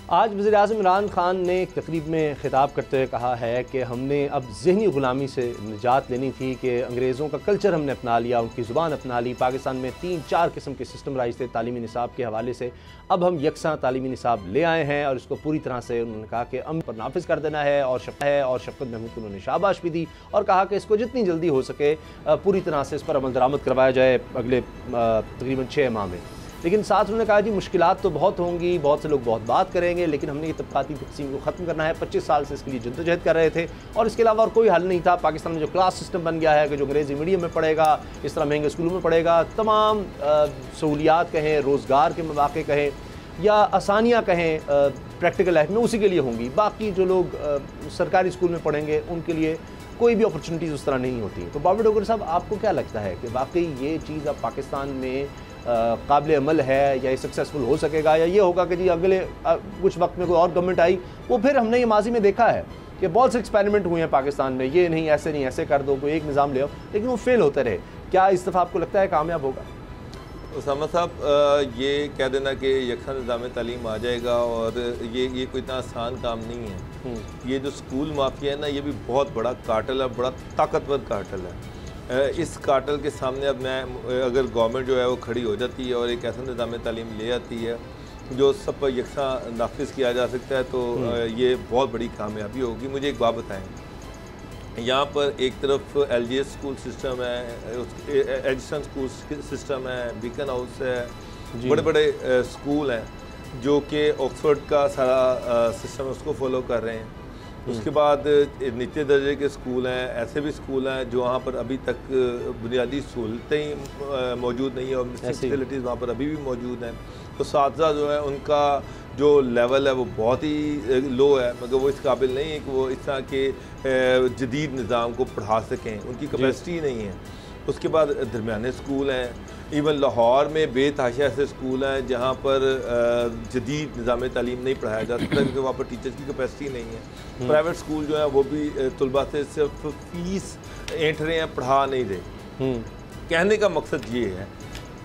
आज वज़ीर-ए-आज़म इमरान खान ने एक तकरीब में खिताब करते हुए कहा है कि हमने अब ज़हनी ग़ुलामी से निजात लेनी थी, कि अंग्रेज़ों का कल्चर हमने अपना लिया, उनकी ज़ुबान अपना ली। पाकिस्तान में 3-4 किस्म के सिस्टम राइज थे तालीमी निसाब के हवाले से, अब हम यकसा तालीमी निसाब ले आए हैं, और इसको पूरी तरह से उन्होंने कहा कि अमन पर नाफिज कर देना है। और शफ़क़त महमूद को उन्होंने शाबाश भी दी, और कहा कि इसको जितनी जल्दी हो सके पूरी तरह से इस पर अमल दरामद करवाया जाए अगले तकरीबन 6 माह में। लेकिन साथ उन्होंने कहा जी मुश्किलात तो बहुत होंगी, बहुत से लोग बहुत बात करेंगे, लेकिन हमने ये तबक़ाती तक़सीम को ख़त्म करना है। 25 साल से इसके लिए जद्दोजहद कर रहे थे, और इसके अलावा और कोई हल नहीं था। पाकिस्तान में जो क्लास सिस्टम बन गया है कि जो अंग्रेज़ी मीडियम में पढ़ेगा, इस तरह महंगे स्कूलों में पढ़ेगा, तमाम सहूलियात कहें, रोज़गार के मौक़े कहें, या आसानियाँ कहें प्रैक्टिकल लाइफ में, उसी के लिए होंगी। बाकी जो लोग सरकारी स्कूल में पढ़ेंगे उनके लिए कोई भी अपॉर्चुनिटीज़ उस तरह नहीं होती। तो बाबर डोगर साहब, आपको क्या लगता है कि वाकई ये चीज़ अब पाकिस्तान में काबिल अमल है, या ये सक्सेसफुल हो सकेगा, या ये होगा कि जी अगले कुछ वक्त में कोई और गवर्नमेंट आई, वो फिर हमने ये माजी में देखा है कि बहुत से एक्सपेरिमेंट हुए हैं पाकिस्तान में, ये नहीं ऐसे कर दो, कोई एक निज़ाम ले आओ, लेकिन वो फेल होते रहे। क्या इस दफ़ा आपको लगता है कामयाब होगा? उसामा साहब, ये कह देना कि यकसा निज़ाम तालीम आ जाएगा, और ये कोई इतना आसान काम नहीं है। ये जो स्कूल माफिया है ना, ये भी बहुत बड़ा कार्टेल है, बड़ा ताकतवर कार्टेल है। इस कार्टेल के सामने अब अगर गवर्नमेंट जो है वो खड़ी हो जाती है और एक ऐसा निज़ाम तालीम ले आती है जो सब पर यकसा नाफिज किया जा सकता है, तो ये बहुत बड़ी कामयाबी होगी। मुझे एक बात बताएं, यहाँ पर एक तरफ LGS स्कूल सिस्टम है, एडिसन स्कूल सिस्टम है, बीकन हाउस है, बड़े बड़े स्कूल हैं जो कि ऑक्सफोर्ड का सारा सिस्टम है उसको फॉलो कर रहे हैं। उसके बाद निचले दर्जे के स्कूल हैं, ऐसे भी स्कूल हैं जो वहाँ पर अभी तक बुनियादी सहूलतें ही मौजूद नहीं है, और फैसिलिटीज़ वहाँ पर अभी भी मौजूद हैं। तो साथी जो है उनका जो लेवल है वो बहुत ही लो है, मगर वो इस काबिल नहीं है कि वो इस तरह के जदीद निज़ाम को पढ़ा सकें, उनकी कैपेसिटी नहीं है। उसके बाद दरमियाने स्कूल हैं, इवन लाहौर में बेतहाशा ऐसे स्कूल हैं जहाँ पर जदीद निज़ाम तालीम नहीं पढ़ाया जा सकता क्योंकि वहाँ पर टीचर्स की कैपेसिटी नहीं है। प्राइवेट स्कूल जो है वो भी तलबा से सिर्फ फीस ऐंठ रहे हैं, पढ़ा नहीं रहे। कहने का मकसद ये है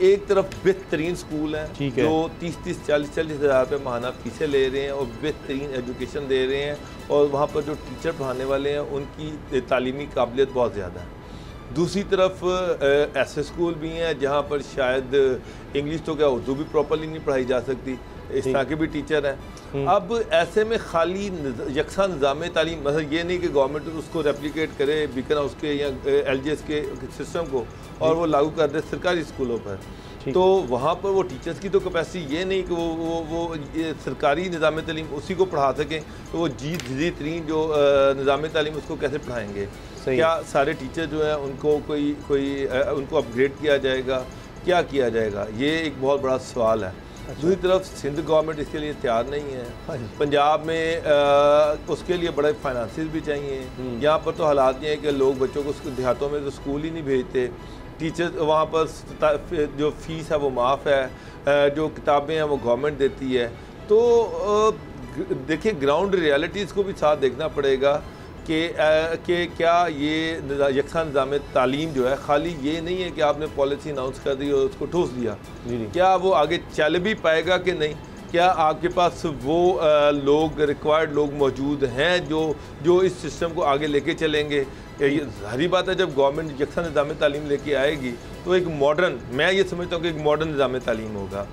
एक तरफ बेहतरीन स्कूल हैं ठीक है। जो 30-30, 40-40 हज़ार रुपये माहाना फीसें ले रहे हैं और बेहतरीन एजुकेशन दे रहे हैं, और वहाँ पर जो टीचर पढ़ाने वाले हैं उनकी तालीमी काबिलियत बहुत ज़्यादा है। दूसरी तरफ ऐसे स्कूल भी हैं जहाँ पर शायद इंग्लिश तो क्या उर्दू भी प्रॉपरली नहीं पढ़ाई जा सकती, इस तरह के भी टीचर हैं। अब ऐसे में खाली यकसा निज़ाम तालीम, मतलब ये नहीं कि गवर्नमेंट उसको रेप्लिकेट करे बीकन हाउस के या LGS के सिस्टम को और वो लागू कर दे सरकारी स्कूलों पर, तो वहाँ पर वो टीचर्स की तो कैपेसिटी ये नहीं कि वो ये सरकारी निज़ाम तालीम उसी को पढ़ा सकें, तो वो जदीद तरीन जो निज़ाम तालीम उसको कैसे पढ़ाएंगे? क्या सारे टीचर जो हैं उनको कोई उनको अपग्रेड किया जाएगा, क्या किया जाएगा? ये एक बहुत बड़ा सवाल है। दूसरी तरफ सिंध गवर्नमेंट इसके लिए तैयार नहीं है। पंजाब में उसके लिए बड़े फाइनेंसेस भी चाहिए। यहाँ पर तो हालात ये हैं कि लोग बच्चों को देहातों में तो स्कूल ही नहीं भेजते, टीचर वहाँ पर जो फ़ीस है वो माफ़ है, जो किताबें हैं वो गवर्नमेंट देती है। तो देखिए ग्राउंड रियलिटीज़ को भी साथ देखना पड़ेगा कि क्या ये यकसा निज़ाम तालीम जो है खाली ये नहीं है कि आपने पॉलिसी अनाउंस कर दी और उसको ठोस दिया, क्या वो आगे चल भी पाएगा कि नहीं? क्या आपके पास वो लोग रिक्वायर्ड लोग मौजूद हैं जो इस सिस्टम को आगे लेके चलेंगे? हरी बात है, जब गवर्नमेंट यकसा निज़ाम तालीम लेके आएगी तो एक मॉडर्न, मैं ये समझता हूँ कि एक मॉडर्न निज़ाम तालीम होगा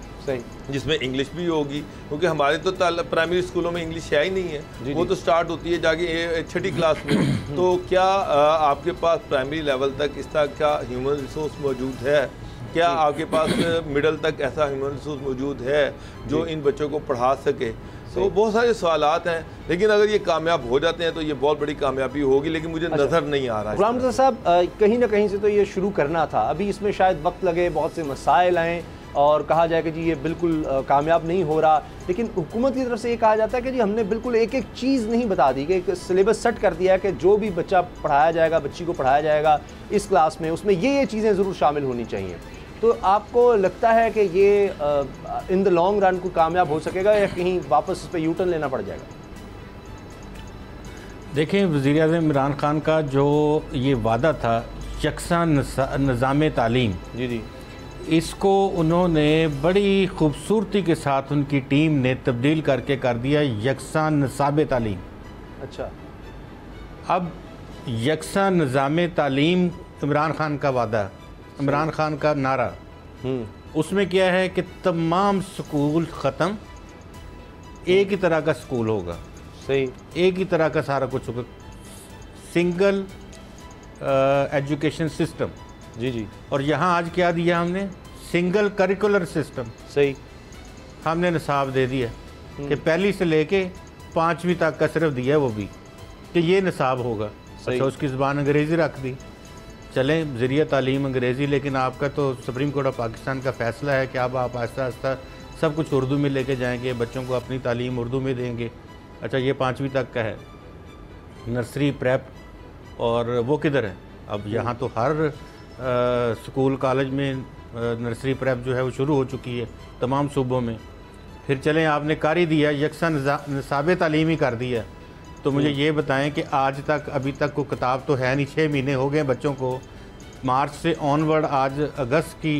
जिसमें इंग्लिश भी होगी, क्योंकि हमारे तो प्राइमरी स्कूलों में इंग्लिश है ही नहीं है, वो तो स्टार्ट होती है जाके 6ठी क्लास में। तो क्या आपके पास प्राइमरी लेवल तक इस तरह का ह्यूमन रिसोर्स मौजूद है? क्या आपके पास मिडल तक ऐसा ह्यूमन रिसोर्स मौजूद है जो इन बच्चों को पढ़ा सके? तो बहुत सारे सवालात हैं, लेकिन अगर ये कामयाब हो जाते हैं तो ये बहुत बड़ी कामयाबी होगी, लेकिन मुझे नज़र नहीं आ रहा है। गुलाम रज़ा साहब, कहीं ना कहीं से तो ये शुरू करना था, अभी इसमें शायद वक्त लगे, बहुत से मसाइल आएँ और कहा जाए कि जी ये बिल्कुल कामयाब नहीं हो रहा, लेकिन हुकूमत की तरफ से ये कहा जाता है कि जी हमने बिल्कुल एक एक चीज़ नहीं बता दी, कि एक सिलेबस सेट कर दिया है कि जो भी बच्चा पढ़ाया जाएगा, बच्ची को पढ़ाया जाएगा इस क्लास में, उसमें ये चीज़ें ज़रूर शामिल होनी चाहिए। तो आपको लगता है कि ये इन द लॉन्ग रन को कामयाब हो सकेगा या कहीं वापस इस पर यू टर्न लेना पड़ जाएगा? देखें, वज़ीर-ए-आज़म इमरान खान का जो ये वादा था यकसा निज़ाम तालीम, जी, इसको उन्होंने बड़ी खूबसूरती के साथ उनकी टीम ने तब्दील करके कर दिया यकसा निसाब तालीम। अच्छा, अब यकसा निज़ाम तालीम इमरान खान का वादा, इमरान खान का नारा, उसमें क्या है कि तमाम स्कूल ख़त्म, एक ही तरह का स्कूल होगा, सही, एक ही तरह का सारा कुछ होगा, सिंगल एजुकेशन सिस्टम। जी। और यहाँ आज क्या दिया हमने? Single curricular system. सही, हमने निसाब दे दिया कि पहली से लेके 5वीं तक का सिर्फ दिया, वो भी कि ये निसाब होगा। अच्छा, उसकी ज़बान अंग्रेज़ी रख दी, चलें ज़रिया तालीम अंग्रेज़ी, लेकिन आपका तो सुप्रीम कोर्ट ऑफ पाकिस्तान का फ़ैसला है कि अब आप आहिस्ता आहिस्ता सब कुछ उर्दू में लेके जाएंगे, बच्चों को अपनी तालीम उर्दू में देंगे। अच्छा, ये 5वीं तक का है, नर्सरी प्रेप और वो किधर है? अब यहाँ तो हर स्कूल कॉलेज में नर्सरी प्रेप जो है वो शुरू हो चुकी है तमाम सूबों में। फिर चलें, आपने कर ही दिया, यकसा निसाब तालीम ही कर दिया, तो मुझे ये बताएं कि आज तक अभी तक कोई किताब तो है नहीं, 6 महीने हो गए बच्चों को, मार्च से ऑनवर्ड आज अगस्त की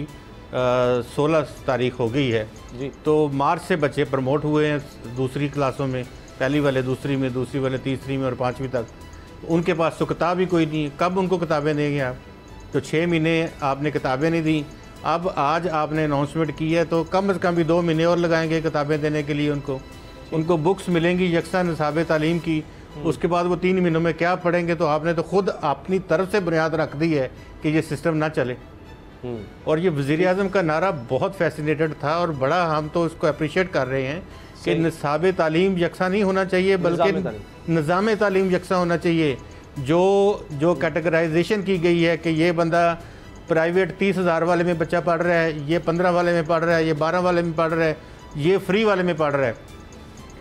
16 तारीख हो गई है जी, तो मार्च से बच्चे प्रमोट हुए हैं दूसरी क्लासों में, पहली वाले दूसरी में, दूसरी वाले तीसरी में और 5वीं तक। उनके पास तो किताब ही कोई नहीं है, कब उनको किताबें देंगे आप? तो 6 महीने आपने किताबें नहीं दी, अब आज आपने अनाउंसमेंट की है तो कम से कम भी 2 महीने और लगाएंगे किताबें देने के लिए। उनको बुक्स मिलेंगी यकसा निसाब तालीम की, उसके बाद वो 3 महीनों में क्या पढ़ेंगे? तो आपने तो खुद अपनी तरफ से बुनियाद रख दी है कि ये सिस्टम ना चले। और ये वज़ीर-ए-आज़म का नारा बहुत फैसिनेटेड था और बड़ा हम तो उसको अप्रिशिएट कर रहे हैं कि निसाब तालीम यकसा नहीं होना चाहिए, बल्कि निज़ाम तालीम यकसा होना चाहिए। जो कैटेगराइजेशन की गई है कि ये बंदा प्राइवेट 30,000 वाले में बच्चा पढ़ रहा है, ये 15 वाले में पढ़ रहा है, ये 12 वाले में पढ़ रहा है, ये फ्री वाले में पढ़ रहा है,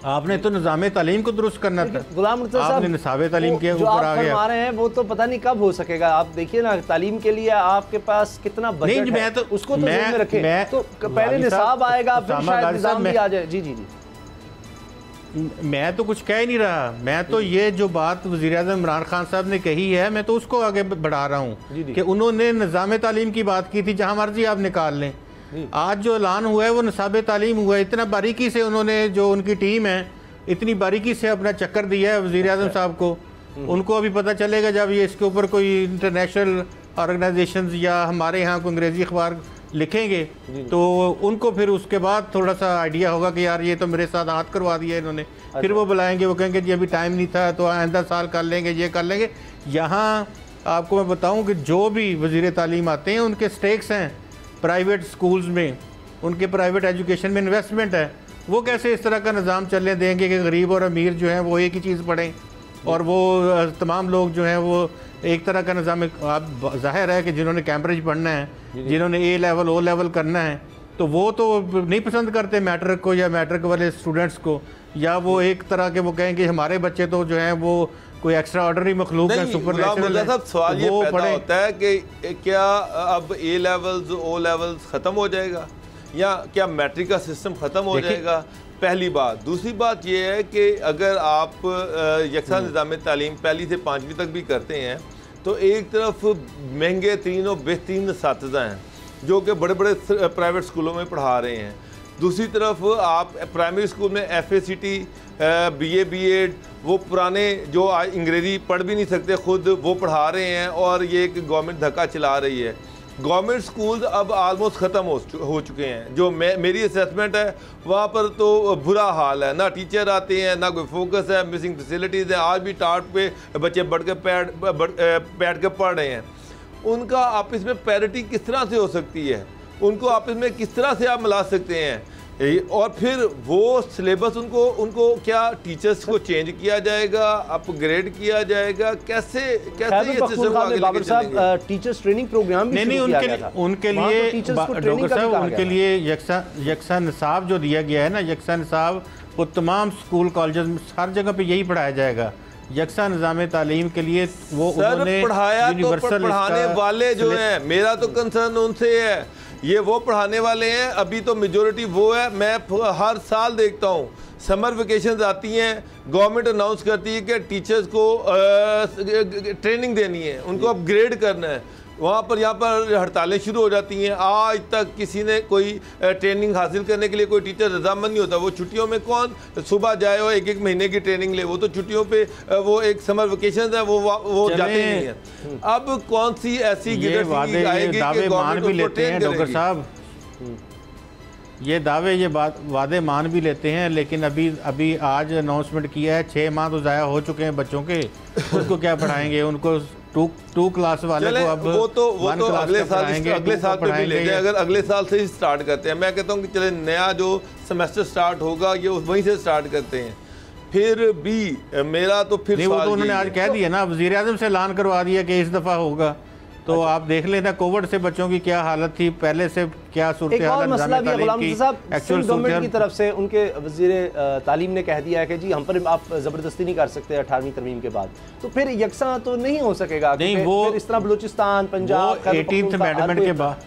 आपने तो निज़ाम तालीम को दुरुस्त करना था। गुलाम रज़ा साहब, आपने निसाब तालीम के ऊपर आ गया। आ रहे हैं वो तो पता नहीं कब हो सकेगा। आप देखिए ना, तालीम के लिए आपके पास कितना बजट है, तो उसको तो ध्यान में रखें। तो पहले निसाब आएगा, फिर शायद निज़ाम भी आ जाए। जी। मैं तो कुछ कह ही नहीं रहा, मैं तो ये जो बात वज़ीर-ए-आज़म इमरान खान साहब ने कही है, मैं तो उसको आगे बढ़ा रहा हूँ कि उन्होंने निज़ाम तालीम की बात की थी, जहाँ मर्जी आप निकाल लें। आज जो ऐलान हुआ है वो निसाब तालीम हुआ है। इतना बारीकी से उन्होंने, जो उनकी टीम है, इतनी बारीकी से अपना चक्कर दिया है वज़ीर आज़म साहब को। उनको अभी पता चलेगा जब ये इसके ऊपर कोई इंटरनेशनल ऑर्गेनाइजेशंस या हमारे यहाँ कोई अंग्रेज़ी अखबार लिखेंगे तो उनको फिर उसके बाद थोड़ा सा आइडिया होगा कि यार ये तो मेरे साथ हाथ करवा दिया इन्होंने। फिर वो बुलाएंगे, वो कहेंगे जी अभी टाइम नहीं था तो आइंदा साल कर लेंगे, ये कर लेंगे। यहाँ आपको मैं बताऊं कि जो भी वज़ीर तालीम आते हैं उनके स्टेक्स हैं प्राइवेट स्कूल्स में, उनके प्राइवेट एजुकेशन में इन्वेस्टमेंट है। वो कैसे इस तरह का निज़ाम चलने देंगे कि गरीब और अमीर जो हैं वो एक ही चीज़ पढ़ें और वो तमाम लोग जो हैं वो एक तरह का निज़ाम। आप जाहिर है कि जिन्होंने कैम्ब्रिज पढ़ना है, जिन्होंने ए लेवल ओ लेवल करना है, तो वो तो नहीं पसंद करते मैट्रिक को या मैट्रिक वाले स्टूडेंट्स को, या वो एक तरह के वो कहेंगे हमारे बच्चे तो जो हैं वो कोई एक्स्ट्रा ऑर्डनरी मखलूक है, सुपरनैचुरल है। सवाल ये पैदा होता है कि क्या अब ए लेवल्स ओ लेवल्स ख़त्म हो जाएगा या क्या मैट्रिक का सिस्टम ख़त्म हो जाएगा? पहली बात। दूसरी बात यह है कि अगर आप यकसा निज़ाम तालीम पहली से 5वीं तक भी करते हैं तो एक तरफ महंगे तरीन और बेहतरीन असातिज़ा हैं जो कि बड़े बड़े प्राइवेट स्कूलों में पढ़ा रहे हैं, दूसरी तरफ आप प्राइमरी स्कूल में FACT BA BEd वो पुराने जो अंग्रेज़ी पढ़ भी नहीं सकते खुद वो पढ़ा रहे हैं और ये एक गवर्नमेंट धक्का चला रही है। गवर्नमेंट स्कूल्स अब आलमोस्ट ख़त्म हो चुके हैं। जो मेरी असेसमेंट है वहाँ पर तो बुरा हाल है, ना टीचर आते हैं, ना कोई फोकस है, मिसिंग फैसिलिटीज़ हैं। आज भी टाट पे बच्चे बैठ के पढ़ रहे हैं। उनका आपस में पैरिटी किस तरह से हो सकती है? उनको आपस में किस तरह से आप मिला सकते हैं? और फिर वो सिलेबस उनको क्या टीचर्स को चेंज किया जाएगा, अपग्रेड किया जाएगा? कैसे ये सिस्टम आगे लेके चलेंगे? टीचर्स ट्रेनिंग प्रोग्राम भी नहीं उनके लिए डॉक्टर साहब उनके लिए यकसा निसाब जो दिया गया है ना, यकसा निसाब वो तमाम स्कूल कॉलेजेस में हर जगह पे यही पढ़ाया जाएगा। यकसा निज़ाम तालीम के लिए वो उन्होंने पढ़ाया तो पढ़ाने वाले जो हैं, मेरा तो कंसर्न उनसे है। ये वो पढ़ाने वाले हैं, अभी तो मेजोरिटी वो है। मैं हर साल देखता हूँ समर वेकेशंस आती हैं, गवर्नमेंट अनाउंस करती है कि टीचर्स को ट्रेनिंग देनी है, उनको अपग्रेड करना है। वहाँ पर यहाँ पर हड़तालें शुरू हो जाती हैं। आज तक किसी ने कोई ट्रेनिंग हासिल करने के लिए कोई टीचर रजामंद नहीं होता। वो छुट्टियों में कौन सुबह जाए और एक महीने की ट्रेनिंग ले, वो तो छुट्टियों पे वो एक समर वेकेशन है वो जाते नहीं हैं। अब कौन सी ऐसी आएगी कि मान भी लेते हैं डॉक्टर साहब, ये दावे ये वादे मान भी लेते हैं, लेकिन अभी आज अनाउंसमेंट किया है 6 माह तो ज़ाया हो चुके हैं बच्चों के, उनको क्या पढ़ाएंगे? उनको टू क्लास वाले को अब वो तो अगले साल पे भी ले जाए। अगर अगले साल से ही स्टार्ट करते हैं, मैं कहता हूँ कि चले नया जो सेमेस्टर स्टार्ट होगा ये वहीं से स्टार्ट करते हैं। फिर भी मेरा तो फिर नहीं, वो तो उन्होंने आज कह दिया ना, वज़ीर आज़म से ऐलान करवा दिया कि इस दफ़ा होगा। तो आप देख लेना कोविड से बच्चों की क्या हालत थी, पहले से क्या सूरत हाल है। मसला भी है गुलाम साहब, गवर्नमेंट की तरफ से उनके वज़ीर तालीम ने कह दिया है कि जी हम पर आप ज़बरदस्ती नहीं कर सकते 18वीं तरमीम के बाद, तो फिर यकसा तो नहीं हो सकेगा। नहीं, वो इस तरह बलूचिस्तान, पंजाब, 18th अमेंडमेंट के बाद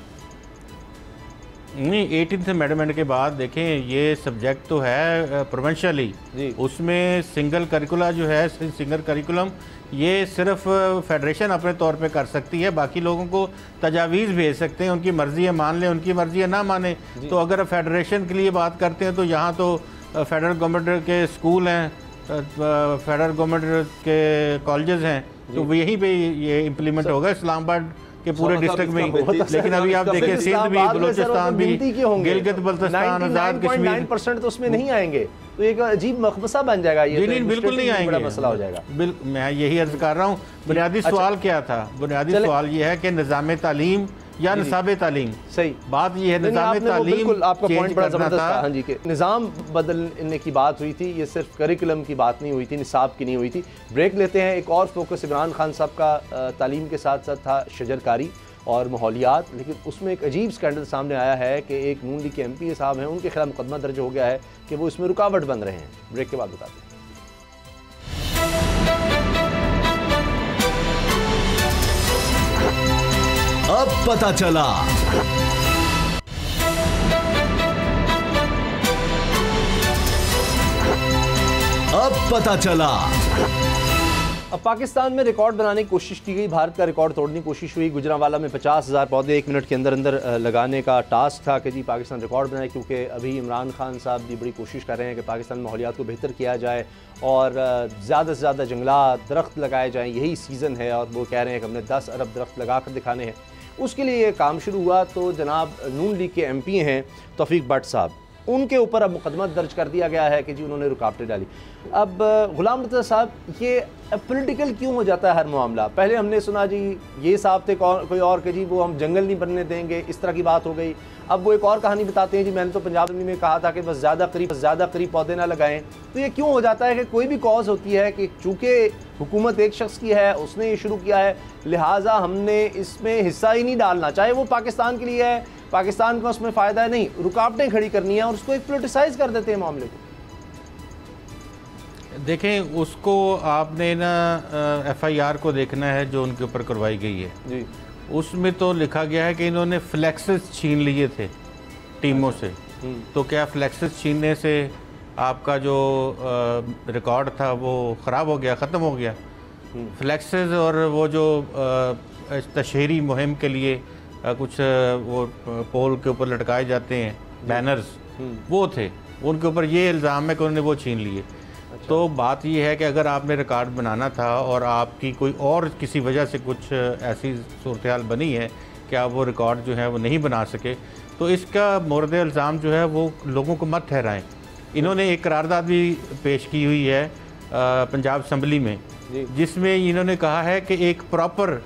नहीं, 18th अमेंडमेंट के बाद देखें ये सब्जेक्ट तो है प्रोविंशियली, उसमें सिंगल करिकुला जो है, सिंगल करिकुलम ये सिर्फ फेडरेशन अपने तौर पे कर सकती है। बाकी लोगों को तजावीज़ भेज सकते हैं, उनकी मर्ज़ी है मान लें, उनकी मर्ज़ी है ना माने। तो अगर फेडरेशन के लिए बात करते हैं तो यहाँ तो फेडरल गवर्नमेंट के स्कूल हैं, फेडरल गवर्नमेंट के कॉलेजेस हैं, तो यहीं पे ये इम्प्लीमेंट होगा इस्लामाबाद के पूरे डिस्ट्रिक्ट में। लेकिन अभी आप देखें सिंध भी, बलूचिस्तान भी, गिलगित बल्तिस्तान, आज़ाद कश्मीर 99% तो उसमें नहीं आएंगे, तो एक अजीब मकमसा बन जाएगा ये। नहीं, बिल्कुल नहीं आएंगे, बड़ा मसला हो जाएगा। मैं यही अर्ज कर रहा हूँ। बुनियादी सवाल क्या था? बुनियादी सवाल ये है कि निज़ाम तालीम या निसाब तालीम, सही बात ये है। निज़ाम तालीम आपका पॉइंट बड़ा ज़बरदस्त था, हाँ जी, कि निज़ाम बदलने की बात हुई थी, ये सिर्फ करिकुलम की बात नहीं हुई थी, निसाब की नहीं हुई थी। ब्रेक लेते हैं। एक और फोकस इमरान खान साहब का तालीम के साथ साथ था शजरकारी और माहौलियात, लेकिन उसमें एक अजीब स्कैंडल सामने आया है कि एक नून लीग के MP साहब हैं, उनके खिलाफ मुकदमा दर्ज हो गया है कि वो इसमें रुकावट बन रहे हैं। ब्रेक के बाद बताते हैं। अब पता चला। अब पता चला। अब पाकिस्तान में रिकॉर्ड बनाने की कोशिश की गई, भारत का रिकॉर्ड तोड़ने की कोशिश हुई। गुजरांवाला में 50,000 पौधे 1 मिनट के अंदर अंदर लगाने का टास्क था कि जी पाकिस्तान रिकॉर्ड बनाए, क्योंकि अभी इमरान खान साहब भी बड़ी कोशिश कर रहे हैं कि पाकिस्तान में माहौलियात को बेहतर किया जाए और ज़्यादा से ज़्यादा जंगलात दरख्त लगाए जाएँ, यही सीज़न है और वो कह रहे हैं कि हमने 10 अरब दरख्त लगा कर दिखाने हैं। उसके लिए ये काम शुरू हुआ तो जनाब नून लीग के MP हैं तौफीक भट्ट साहब, उनके ऊपर अब मुकदमा दर्ज कर दिया गया है कि जी उन्होंने रुकावटें डाली। अब गुलाम रज़ा साहब, ये पॉलिटिकल क्यों हो जाता है हर मामला? पहले हमने सुना जी ये साहब थे कोई और कि जी वो हम जंगल नहीं बनने देंगे, इस तरह की बात हो गई। अब वो एक और कहानी बताते हैं जी मैंने तो पंजाब में कहा था कि बस ज़्यादा करीब पौधे ना लगाएं। तो ये क्यों हो जाता है कि कोई भी कॉज होती है कि चूँकि हुकूमत एक शख्स की है, उसने ये शुरू किया है, लिहाजा हमने इसमें हिस्सा ही नहीं डालना, चाहे वो पाकिस्तान के लिए है, पाकिस्तान का उसमें फ़ायदा है, नहीं, रुकावटें खड़ी करनी है और उसको एक पोलिटिसाइज कर देते हैं मामले को। देखें, उसको आपने ना FIR को देखना है जो उनके ऊपर करवाई गई है जी। उसमें तो लिखा गया है कि इन्होंने फ्लैक्सेस छीन लिए थे टीमों से। तो क्या फ्लैक्सेस छीनने से आपका जो रिकॉर्ड था वो ख़राब हो गया, ख़त्म हो गया? फ्लैक्सेस और वो जो तशहरी मुहिम के लिए कुछ वो पोल के ऊपर लटकाए जाते हैं बैनर्स, वो थे, उनके ऊपर ये इल्ज़ाम है कि उन्होंने वो छीन लिए। तो बात ये है कि अगर आपने रिकॉर्ड बनाना था और आपकी कोई और किसी वजह से कुछ ऐसी सूरत हाल बनी है कि आप वो रिकॉर्ड जो है वो नहीं बना सके, तो इसका मोरद इल्ज़ाम जो है वो लोगों को मत ठहराएं। इन्होंने एक करारदाद भी पेश की हुई है पंजाब असम्बली में, जिसमें इन्होंने कहा है कि एक प्रॉपर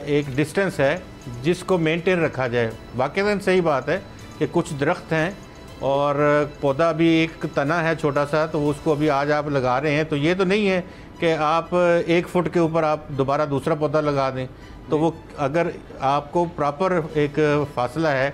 एक डिस्टेंस है जिसको मेंटेन रखा जाए। वाकई सही बात है कि कुछ दरख्त हैं और पौधा भी एक तना है छोटा सा, तो उसको अभी आज आप लगा रहे हैं, तो ये तो नहीं है कि आप 1 फुट के ऊपर आप दोबारा दूसरा पौधा लगा दें। तो वो अगर आपको प्रॉपर एक फासला है,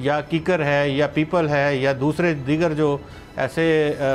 या कीकर है या पीपल है या दूसरे दीगर जो ऐसे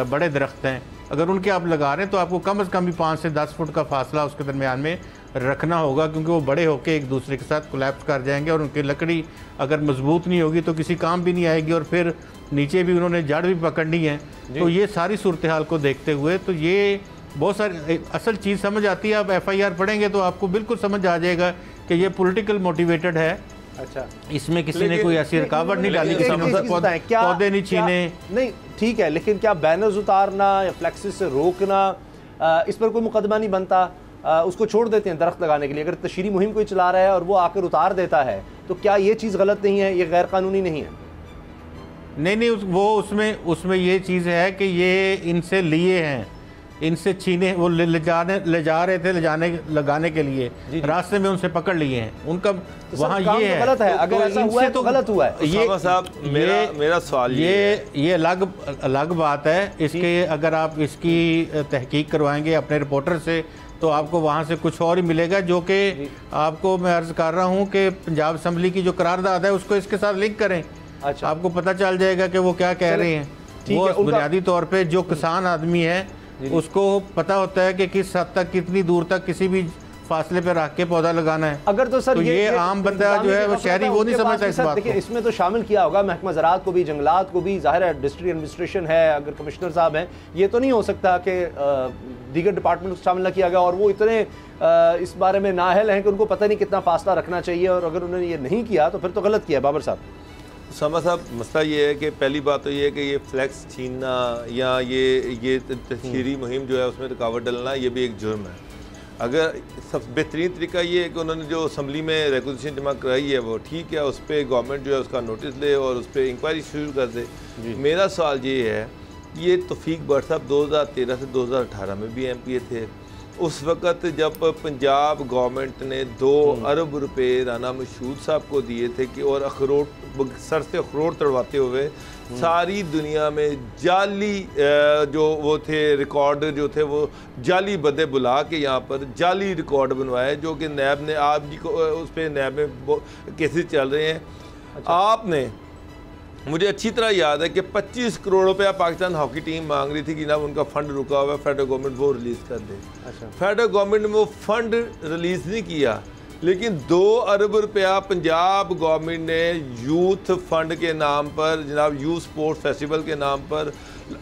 बड़े दरख्त हैं, अगर उनके आप लगा रहे हैं तो आपको कम से कम भी 5 से 10 फुट का फासला उसके दरमियान में रखना होगा, क्योंकि वो बड़े होकर एक दूसरे के साथ कोलैप्स कर जाएंगे और उनकी लकड़ी अगर मजबूत नहीं होगी तो किसी काम भी नहीं आएगी और फिर नीचे भी उन्होंने जड़ भी पकड़नी है। तो ये सारी सूरत हाल को देखते हुए तो ये बहुत सारी असल चीज़ समझ आती है। आप FIR पढ़ेंगे तो आपको बिल्कुल समझ आ जाएगा कि ये पॉलिटिकल मोटिवेटेड है। अच्छा, इसमें किसी ने कोई ऐसी रुकावट नहीं डाली, किसी ने पौधे नहीं छीने। नहीं, ठीक है, लेकिन क्या बैनर्स उतारना या फ्लैक्सेस से रोकना, इस पर कोई मुकदमा नहीं बनता? उसको छोड़ देते हैं दरख्त लगाने के लिए। अगर तशहरी मुहिम कोई चला रहा है और वो आकर उतार देता है तो क्या ये चीज़ गलत नहीं है, ये गैर कानूनी नहीं है? नहीं, वो उसमें ये चीज़ है कि ये इनसे लिए हैं, इनसे छीने, वो ले जा रहे थे लगाने के लिए, रास्ते में उनसे पकड़ लिए हैं, उनका तो वहाँ ये है गलत है। अगर ऐसा हुआ है तो गलत हुआ है। ये साहब मेरा सवाल ये अलग बात है। इसके अगर आप इसकी तहकीक करवाएंगे अपने रिपोर्टर से तो आपको वहाँ से कुछ और ही मिलेगा, जो कि आपको मैं अर्ज़ कर रहा हूँ कि पंजाब असम्बली की जो करारदाद है उसको इसके साथ लिंक करें। अच्छा, आपको पता चल जाएगा कि वो क्या कह रहे हैं। वो बुनियादी तौर पे जो किसान आदमी है उसको पता होता है कि किस हद तक, कितनी दूर तक किसी भी फासले पे रख के पौधा लगाना है। अगर तो सर तो ये आम बंदा जो है वो शहरी वो नहीं समझता इस बात को। इसमें तो शामिल किया होगा महकमा ज़राअत को भी, जंगलात को भी, ज़ाहिर है डिस्ट्रिक्ट एडमिनिस्ट्रेशन है, अगर कमिश्नर साहब हैं, ये तो नहीं हो सकता कि दीगर डिपार्टमेंट को शामिल न किया गया और वो इतने इस बारे में नाअहल हैं कि उनको पता नहीं कितना फासला रखना चाहिए, और अगर उन्होंने ये नहीं किया तो फिर तो गलत किया। बाबर साहब, सामा साहब, मसला ये है कि पहली बात तो ये है कि ये फ्लैक्स छीनना या ये तशहरी मुहिम जो है उसमें रुकावट डालना, ये भी एक जुर्म है। अगर सब बेहतरीन तरीका ये है कि उन्होंने जो असम्बली में रेगुलेशन जमा कराई है वो ठीक है, उस पर गवर्नमेंट जो है उसका नोटिस ले और उस पर इंक्वायरी शुरू कर दे। मेरा सवाल ये है, ये तौफीक भट्ट साहब 2013 से 2018 में भी MPA थे। उस वक़्त जब पंजाब गवर्नमेंट ने 2 अरब रुपए राना मशहूद साहब को दिए थे कि और अखरोट सर से अखरोट तड़वाते हुए सारी दुनिया में जाली जो वो थे रिकॉर्ड जो थे वो जाली बंदे बुला के यहाँ पर जाली रिकॉर्ड बनवाए, जो कि नैब ने आप जी को उस पर नैब में केसेस चल रहे हैं। अच्छा। आपने, मुझे अच्छी तरह याद है कि 25 करोड़ रुपया पाकिस्तान हॉकी टीम मांग रही थी कि ना उनका फ़ंड रुका हुआ है, फेडरल गवर्नमेंट वो रिलीज़ कर दे। अच्छा। फेडरल गवर्नमेंट ने वो फ़ंड रिलीज़ नहीं किया, लेकिन 2 अरब रुपया पंजाब गवर्नमेंट ने यूथ फंड के नाम पर, जनाब यूथ स्पोर्ट्स फेस्टिवल के नाम पर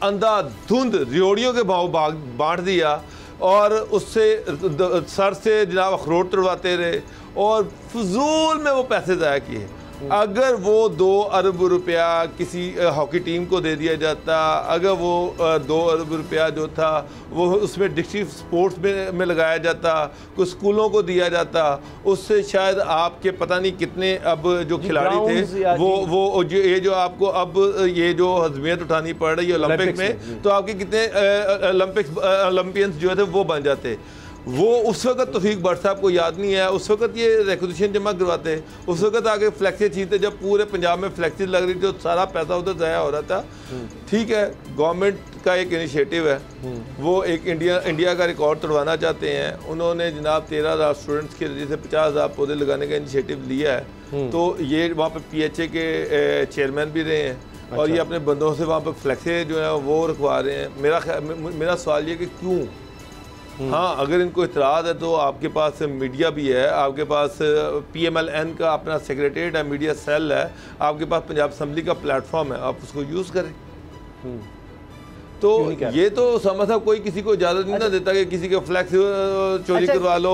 अंधाधुंध रियोड़ियों के भाव बांट दिया और उससे सर से जनाब अखरोट तोड़वाते रहे और फजूल में वो पैसे ज़ाया किए। अगर वो 2 अरब रुपया किसी हॉकी टीम को दे दिया जाता, अगर वो 2 अरब रुपया जो था वो उसमें डिस्ट्रिक्ट स्पोर्ट्स में लगाया जाता, कुछ स्कूलों को दिया जाता, उससे शायद आपके पता नहीं कितने अब जो खिलाड़ी थे वो ये जो आपको अब ये जो हजमियत उठानी पड़ रही है ओलंपिक में, तो आपके कितने ओलंपियंस जो थे वो बन जाते। वो उस वक्त तौफीक भट्ट साहब को याद नहीं है, उस वक्त ये रिक्वेजिशन जमा करवाते, उस वक्त आगे फ्लैक्सेस छीनते, जब पूरे पंजाब में फ्लैक्सेस लग रही थी, तो सारा पैसा उधर ज़ाया हो रहा था। ठीक है, गवर्नमेंट का एक इनिशिएटिव है, वो एक इंडिया का रिकॉर्ड तोड़वाना चाहते हैं। उन्होंने जनाब 13,000 स्टूडेंट्स के जैसे 50,000 पौधे लगाने का इनिशिएटिव लिया है। तो ये वहाँ पर PHA के चेयरमैन भी रहे हैं और ये अपने बंदों से वहाँ पर फ्लैक्सेस जो है वो रखवा रहे हैं। मेरा सवाल ये कि क्यों? हाँ, अगर इनको इतराज़ है तो आपके पास मीडिया भी है, आपके पास PMLN का अपना सेक्रेटरीट है, मीडिया सेल है, आपके पास पंजाब असम्बली का प्लेटफॉर्म है, आप उसको यूज़ करें। तो ये तो समझ साहब कोई किसी को इजाज़त नहीं ना देता कि किसी के फ्लैक्स चोरी करवा लो।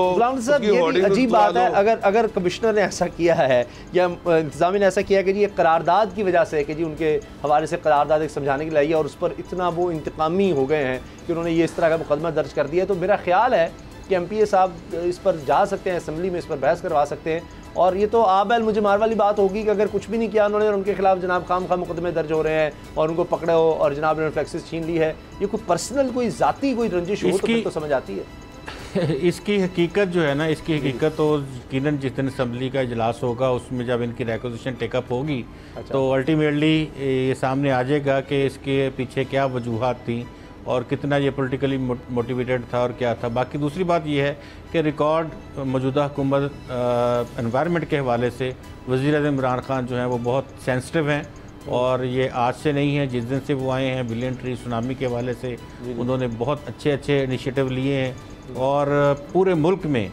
ये अजीब बात है, अगर कमिश्नर ने ऐसा किया है या इंतज़ामिया ने ऐसा किया है कि जी ये करारदाद की वजह से कि जी उनके हवाले से करारदाद एक समझाने के लिए आई है और उस पर इतना वो इंतकामी हो गए हैं कि उन्होंने ये इस तरह का मुकदमा दर्ज कर दिया, तो मेरा ख्याल है कि MPA साहब इस पर जा सकते हैं, असम्बली में इस पर बहस करवा सकते हैं। और ये तो आबैल मुझे मार वाली बात होगी कि अगर कुछ भी नहीं किया उन्होंने और उनके खिलाफ जनाब खामखा मुकदमे दर्ज हो रहे हैं और उनको पकड़े हो और जनाब ने फ्लैक्सेस छीन ली है, ये कोई पर्सनल कोई ज़ाती कोई रंजिश हो तो समझ आती है। इसकी हकीकत जो है ना, इसकी हकीकत तो यकीनन जिस दिन असम्बली का इजलास होगा उसमें जब इनकी रिक्वेजिशन टेकअप होगी तो अल्टीमेटली ये सामने आ जाएगा कि इसके पीछे क्या वजूहात थी और कितना ये पॉलिटिकली मोटिवेटेड था और क्या था। बाकी दूसरी बात ये है कि रिकॉर्ड मौजूदा हुकूमत एनवायरनमेंट के हवाले से वज़ीर-ए-आज़म इमरान खान जो हैं वो बहुत सेंसिटिव हैं और ये आज से नहीं है, जिस दिन से वो आए हैं बिलियन ट्री सुनामी के हवाले से उन्होंने बहुत अच्छे इनिशिएटिव लिए हैं और पूरे मुल्क में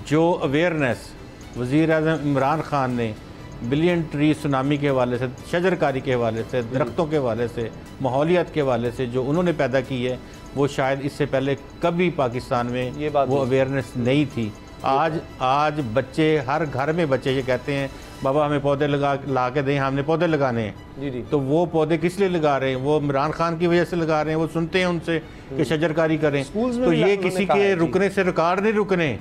जो अवेयरनेस वज़ीर-ए-आज़म इमरान खान ने बिलियन ट्री सुनामी के हवाले से, शजरकारी के हवाले से, दरख्तों के हवाले से, माहौलियात के हवाले से जो उन्होंने पैदा की है, वो शायद इससे पहले कभी पाकिस्तान में ये वो अवेयरनेस नहीं थी। आज बच्चे, हर घर में बच्चे ये कहते हैं बाबा हमें पौधे ला के दें, हमने पौधे लगाने हैं। जी। तो वो पौधे किस लिए लगा रहे हैं? वो इमरान खान की वजह से लगा रहे हैं। वो सुनते हैं उनसे कि शजरकारी करें, तो ये किसी के रुकने से रिकॉर्ड नहीं रुकने,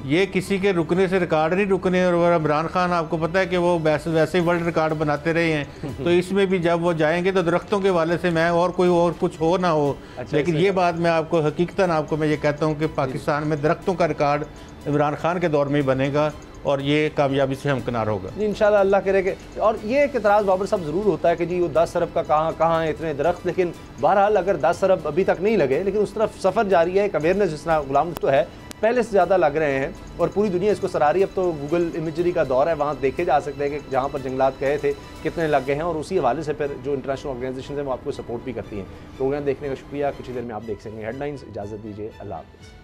ये किसी के रुकने से रिकॉर्ड नहीं रुकने। और इमरान खान आपको पता है कि वो वैसे वर्ल्ड रिकॉर्ड बनाते रहे हैं, तो इसमें भी जब वो जाएंगे तो दरख्तों के वाले से मैं और कोई और कुछ हो ना हो, लेकिन ये बात मैं आपको हकीकतन आपको मैं ये कहता हूँ कि पाकिस्तान में दरख्तों का रिकॉर्ड इमरान खान के दौर में ही बनेगा और ये कामयाबी से हमकिनार होगा इंशाल्लाह, अल्लाह करे कि। और ये एक इतराज़ बाबर साहब ज़रूर होता है कि जी वो 10 अरब का कहाँ है इतने दरख्त, लेकिन बहरहाल अगर 10 अरब अभी तक नहीं लगे लेकिन उस तरफ सफ़र जारी है, एक अवेयरनेस जिस तरह गुलाम तो है पहले से ज़्यादा लग रहे हैं और पूरी दुनिया इसको सराह रही है। अब तो गूगल इमेजरी का दौर है, वहाँ देखे जा सकते हैं कि जहाँ पर जंगलात गए थे कितने लग गए हैं और उसी हवाले से फिर जो इंटरनेशनल ऑर्गेनाइजेशन हैं वो आपको सपोर्ट भी करती हैं। प्रोग्राम देखने का शुक्रिया, कुछ ही देर में आप देख सकेंगे हेडलाइंस। इजाज़त दीजिए, अल्लाह हाफ़िज़।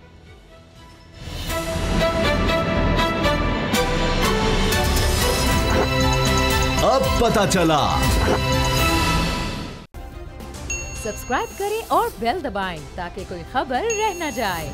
अब पता चला। सब्सक्राइब करें और बेल दबाएं ताकि कोई खबर रह न जाए।